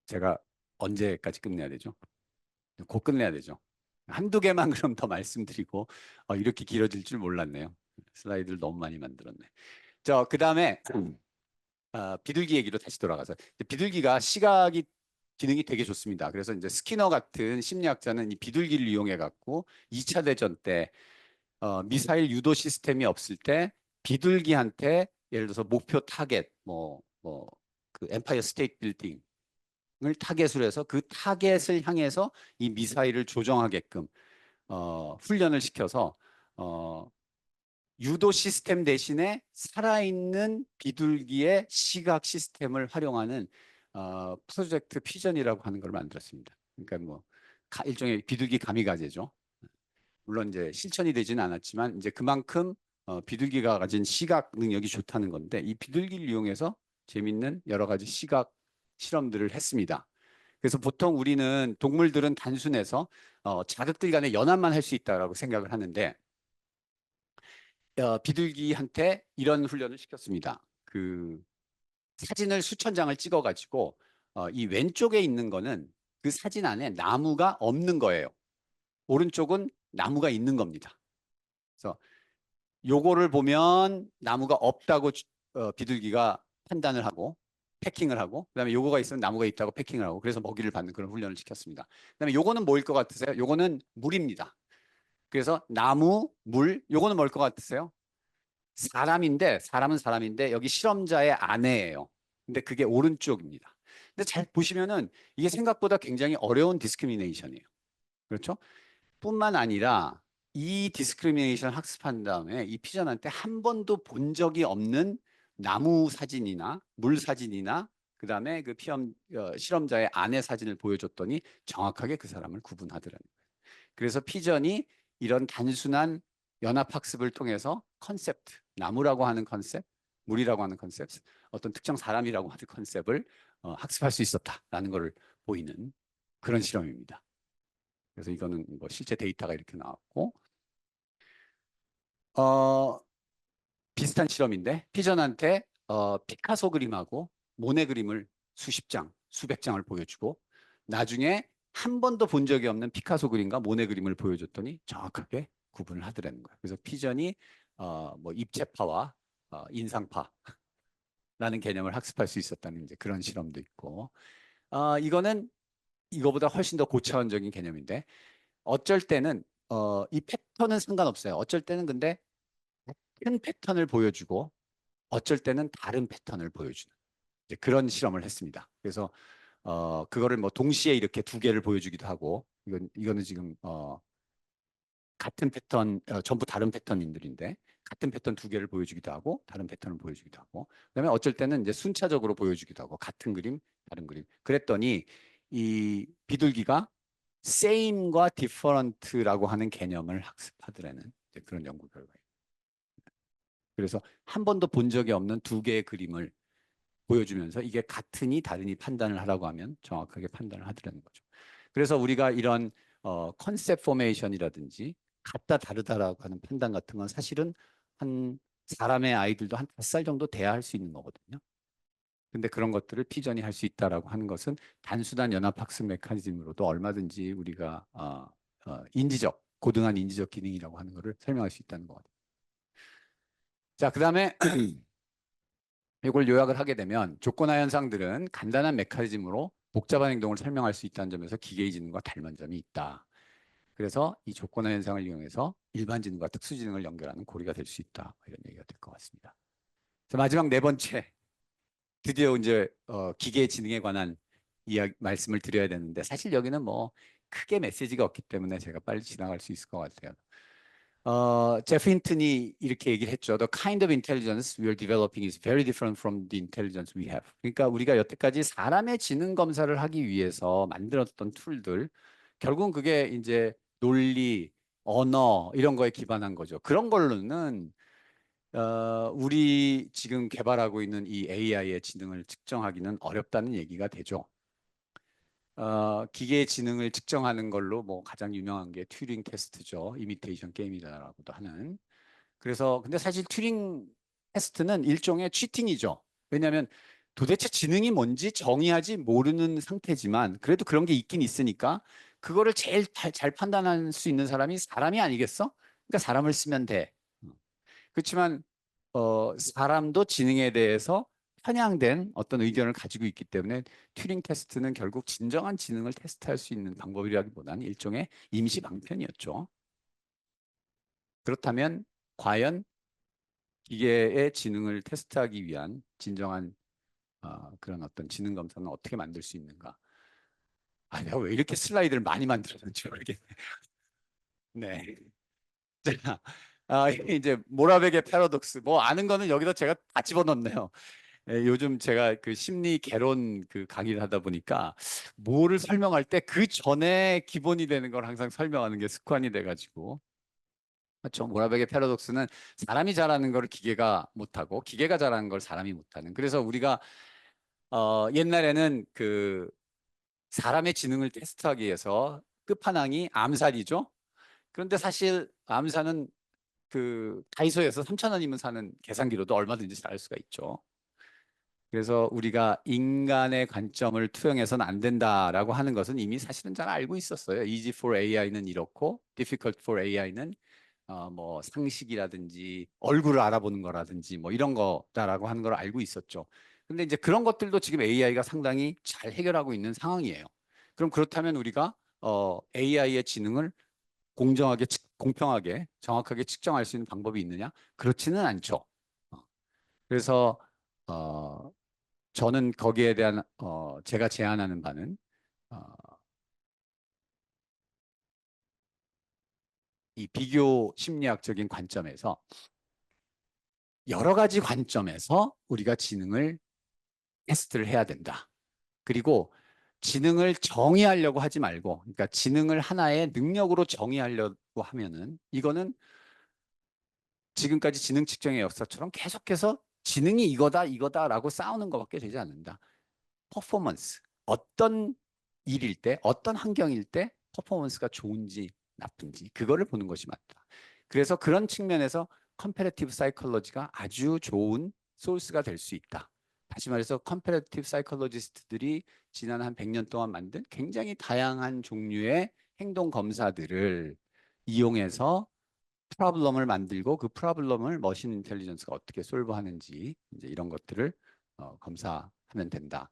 제가 언제까지 끝내야 되죠? 곧 끝내야 되죠. 한두 개만 그럼 더 말씀드리고 이렇게 길어질 줄 몰랐네요. 슬라이드를 너무 많이 만들었네. 그다음에 비둘기 얘기로 다시 돌아가서 비둘기가 시각이 기능이 되게 좋습니다. 그래서 이제 스키너 같은 심리학자는 이 비둘기를 이용해 갖고 2차 대전 때 미사일 유도 시스템이 없을 때 비둘기한테 예를 들어서 목표 타겟 그 엠파이어 스테이트 빌딩 을 타겟으로 해서 그 타겟을 향해서 이 미사일을 조정하게끔 훈련을 시켜서 유도 시스템 대신에 살아있는 비둘기의 시각 시스템을 활용하는 프로젝트 피전이라고 하는 걸 만들었습니다. 그러니까 뭐 일종의 비둘기 가미가제죠. 물론 이제 실천이 되지는 않았지만 이제 그만큼 비둘기가 가진 시각 능력이 좋다는 건데 이 비둘기를 이용해서 재밌는 여러 가지 시각 실험들을 했습니다. 그래서 보통 우리는 동물들은 단순해서 자극들 간의 연합만 할 수 있다라고 생각을 하는데 비둘기한테 이런 훈련을 시켰습니다. 그 사진을 수천 장을 찍어가지고 이 왼쪽에 있는 거는 그 사진 안에 나무가 없는 거예요. 오른쪽은 나무가 있는 겁니다. 그래서 요거를 보면 나무가 없다고 비둘기가 판단을 하고 패킹을 하고 그다음에 요거가 있으면 나무가 있다고 패킹을 하고 그래서 먹이를 받는 그런 훈련을 시켰습니다. 그다음에 요거는 뭐일 것 같으세요? 요거는 물입니다. 그래서 나무, 물, 요거는 뭘 것 같으세요? 사람은 사람인데 여기 실험자의 아내예요. 근데 그게 오른쪽입니다. 근데 잘 보시면은 이게 생각보다 굉장히 어려운 디스크리미네이션이에요. 그렇죠? 뿐만 아니라 이 디스크리미네이션 학습한 다음에 이 피전한테 한 번도 본 적이 없는 나무 사진이나 물 사진이나 그다음에 그 실험자의 아내 사진을 보여줬더니 정확하게 그 사람을 구분하더라는 거예요. 그래서 피전이 이런 단순한 연합학습을 통해서 컨셉트, 나무라고 하는 컨셉, 물이라고 하는 컨셉, 어떤 특정 사람이라고 하는 컨셉을 학습할 수 있었다라는 것을 보이는 그런 실험입니다. 그래서 이거는 뭐 실제 데이터가 이렇게 나왔고, 어, 비슷한 실험인데 피전한테 피카소 그림하고 모네 그림을 수십 장, 수백 장을 보여주고 나중에 한 번도 본 적이 없는 피카소 그림과 모네 그림을 보여줬더니 정확하게 구분을 하더라는 거예요. 그래서 피전이 뭐 입체파와 인상파라는 개념을 학습할 수 있었다는 이제 그런 실험도 있고, 이거는 이거보다 훨씬 더 고차원적인 개념인데 어쩔 때는 이 패턴은 상관없어요. 어쩔 때는 근데 큰 패턴을 보여주고 어쩔 때는 다른 패턴을 보여주는 이제 그런 실험을 했습니다. 그래서 그거를 뭐 동시에 이렇게 두 개를 보여주기도 하고 이거는 지금 같은 패턴 전부 다른 패턴인들인데 같은 패턴 두 개를 보여주기도 하고 다른 패턴을 보여주기도 하고 그다음에 어쩔 때는 이제 순차적으로 보여주기도 하고 같은 그림 다른 그림 그랬더니 이 비둘기가 same과 different라고 하는 개념을 학습하더라는 그런 연구 결과예요. 그래서 한 번도 본 적이 없는 두 개의 그림을 보여주면서 이게 같으니 다르니 판단을 하라고 하면 정확하게 판단을 하더라는 거죠. 그래서 우리가 이런 컨셉 포메이션이라든지 같다 다르다라고 하는 판단 같은 건 사실은 한 사람의 아이들도 한 5살 정도 돼야 할 수 있는 거거든요. 근데 그런 것들을 피전이 할 수 있다라고 하는 것은 단순한 연합학습 메커니즘으로도 얼마든지 우리가 인지적, 고등한 인지적 기능이라고 하는 것을 설명할 수 있다는 거거든요. 자, 그다음에 이걸 요약을 하게 되면 조건화 현상들은 간단한 메커니즘으로 복잡한 행동을 설명할 수 있다는 점에서 기계의 지능과 닮은 점이 있다. 그래서 이 조건화 현상을 이용해서 일반 지능과 특수 지능을 연결하는 고리가 될 수 있다. 이런 얘기가 될 것 같습니다. 마지막 네 번째, 드디어 이제 기계 지능에 관한 이야기 말씀을 드려야 되는데 사실 여기는 뭐 크게 메시지가 없기 때문에 제가 빨리 지나갈 수 있을 것 같아요. 제프 힌튼이 이렇게 얘기를 했죠. The kind of intelligence we are developing is very different from the intelligence we have. 그러니까 우리가 여태까지 사람의 지능 검사를 하기 위해서 만들었던 툴들, 결국은 그게 이제 논리, 언어 이런 거에 기반한 거죠. 그런 걸로는 우리 지금 개발하고 있는 이 AI의 지능을 측정하기는 어렵다는 얘기가 되죠. 기계의 지능을 측정하는 걸로 뭐 가장 유명한 게 튜링 테스트죠. 이미테이션 게임이라고도 하는. 그래서 근데 사실 튜링 테스트는 일종의 치팅이죠. 왜냐하면 도대체 지능이 뭔지 정의하지 모르는 상태지만 그래도 그런 게 있긴 있으니까 그거를 제일 잘 판단할 수 있는 사람이 사람이 아니겠어? 그러니까 사람을 쓰면 돼. 그렇지만 사람도 지능에 대해서 편향된 어떤 의견을 가지고 있기 때문에 튜링 테스트는 결국 진정한 지능을 테스트할 수 있는 방법이라기보다는 일종의 임시 방편이었죠. 그렇다면 과연 기계의 지능을 테스트하기 위한 진정한 그런 어떤 지능 검사는 어떻게 만들 수 있는가? 아, 내가 왜 이렇게 슬라이드를 많이 만들었는지 모르겠네. 네. 자, 이제 모라백의 패러독스. 뭐 아는 거는 여기다 제가 다 집어넣네요. 요즘 제가 그 심리 개론 그 강의를 하다 보니까 뭐를 설명할 때 그 전에 기본이 되는 걸 항상 설명하는 게 습관이 돼가지고 그렇죠. 모라백의 패러독스는 사람이 잘하는 걸 기계가 못하고 기계가 잘하는 걸 사람이 못하는. 그래서 우리가 옛날에는 그 사람의 지능을 테스트하기 위해서 끝판왕이 암살이죠. 그런데 사실 암살은 그 다이소에서 3천 원이면 사는 계산기로도 얼마든지 살 수가 있죠. 그래서 우리가 인간의 관점을 투영해서는 안 된다라고 하는 것은 이미 사실은 잘 알고 있었어요. Easy for AI는 이렇고, difficult for AI는 뭐 상식이라든지 얼굴을 알아보는 거라든지 뭐 이런 거다라고 하는 걸 알고 있었죠. 근데 이제 그런 것들도 지금 AI가 상당히 잘 해결하고 있는 상황이에요. 그럼 그렇다면 우리가 AI의 지능을 공정하게, 공평하게, 정확하게 측정할 수 있는 방법이 있느냐? 그렇지는 않죠. 어, 그래서 어, 저는 거기에 대한 제가 제안하는 바는 어, 이 비교 심리학적인 관점에서 여러 가지 관점에서 우리가 지능을 테스트를 해야 된다. 그리고 지능을 정의하려고 하지 말고, 그러니까 지능을 하나의 능력으로 정의하려고 하면은 이거는 지금까지 지능 측정의 역사처럼 계속해서 지능이 이거다, 이거다라고 싸우는 것밖에 되지 않는다. 퍼포먼스. 어떤 일일 때, 어떤 환경일 때 퍼포먼스가 좋은지 나쁜지 그거를 보는 것이 맞다. 그래서 그런 측면에서 컴패러티브 사이콜로지가 아주 좋은 소스가 될 수 있다. 다시 말해서 컴패러티브 사이콜로지스트들이 지난 한 100년 동안 만든 굉장히 다양한 종류의 행동 검사들을 이용해서 프로블럼을 만들고 그 프로블럼을 머신 인텔리전스가 어떻게 솔브하는지 이제 이런 것들을 검사하면 된다.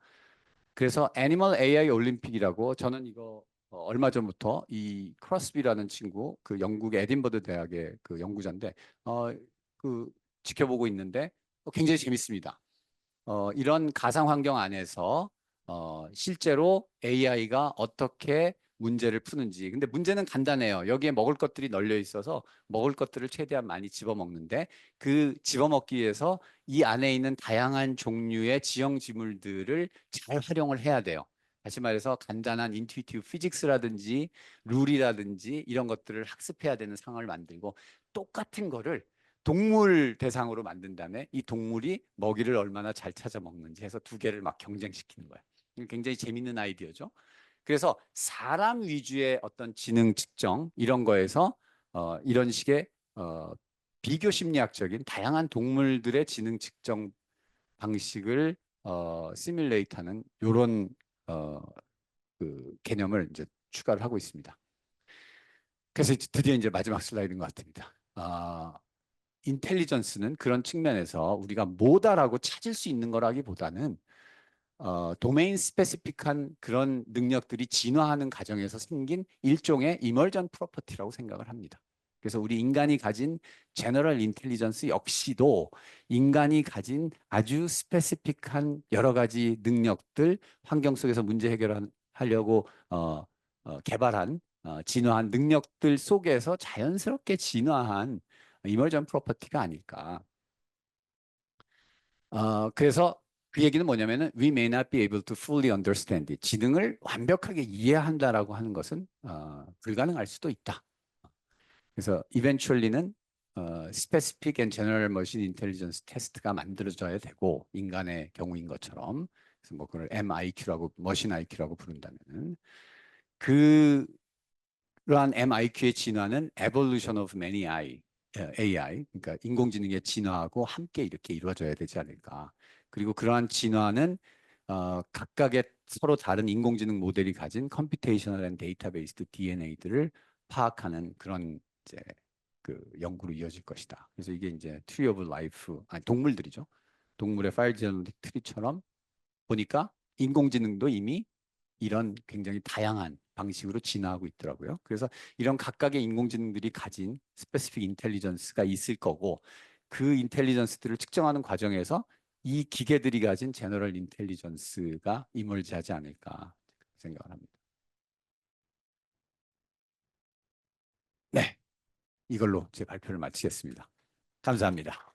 그래서 애니멀 AI 올림픽이라고 저는 이거 얼마 전부터 이 크로스비라는 친구 그 영국의 에딘버드 대학의 그 연구자인데 그 지켜보고 있는데 굉장히 재밌습니다. 이런 가상 환경 안에서 실제로 AI가 어떻게 문제를 푸는지. 근데 문제는 간단해요. 여기에 먹을 것들이 널려 있어서 먹을 것들을 최대한 많이 집어먹는데 그 집어먹기 위해서 이 안에 있는 다양한 종류의 지형 지물들을 잘 활용을 해야 돼요. 다시 말해서 간단한 인투이티브 피직스라든지 룰이라든지 이런 것들을 학습해야 되는 상황을 만들고 똑같은 거를 동물 대상으로 만든 다음에 이 동물이 먹이를 얼마나 잘 찾아 먹는지 해서 두 개를 막 경쟁시키는 거예요. 굉장히 재밌는 아이디어죠. 그래서 사람 위주의 어떤 지능 측정 이런 거에서 이런 식의 비교 심리학적인 다양한 동물들의 지능 측정 방식을 시뮬레이트하는 이런 그 개념을 이제 추가를 하고 있습니다. 그래서 드디어 이제 마지막 슬라이드인 것 같습니다. 인텔리전스는 그런 측면에서 우리가 뭐다라고 찾을 수 있는 거라기보다는 도메인 스페시픽한 그런 능력들이 진화하는 과정에서 생긴 일종의 이멀전 프로퍼티라고 생각을 합니다. 그래서 우리 인간이 가진 제너럴 인텔리전스 역시도 인간이 가진 아주 스페시픽한 여러 가지 능력들, 환경 속에서 문제 해결하려고 개발한 진화한 능력들 속에서 자연스럽게 진화한 이멀전 프로퍼티가 아닐까. 그래서 그 얘기는 뭐냐면은 we may not be able to fully understand it. 지능을 완벽하게 이해한다라고 하는 것은 불가능할 수도 있다. 그래서 eventually는 specific and general machine intelligence 테스트가 만들어져야 되고 인간의 경우인 것처럼 그래서 뭐 그걸 MIQ라고 머신 IQ라고 부른다면은 그러한 MIQ의 진화는 evolution of many AI 그러니까 인공지능의 진화하고 함께 이렇게 이루어져야 되지 않을까. 그리고 그러한 진화는 각각의 서로 다른 인공지능 모델이 가진 컴퓨테이셔널 앤 데이터베이스드 DNA들을 파악하는 그런 이제 그 연구로 이어질 것이다. 그래서 이게 이제 트리 오브 라이프 아니 동물들이죠. 동물의 파일 제너릭 트리처럼 보니까 인공지능도 이미 이런 굉장히 다양한 방식으로 진화하고 있더라고요. 그래서 이런 각각의 인공지능들이 가진 스페시픽 인텔리전스가 있을 거고 그 인텔리전스들을 측정하는 과정에서 이 기계들이 가진 제너럴 인텔리전스가 이멀지하지 않을까 생각을 합니다. 네, 이걸로 제 발표를 마치겠습니다. 감사합니다.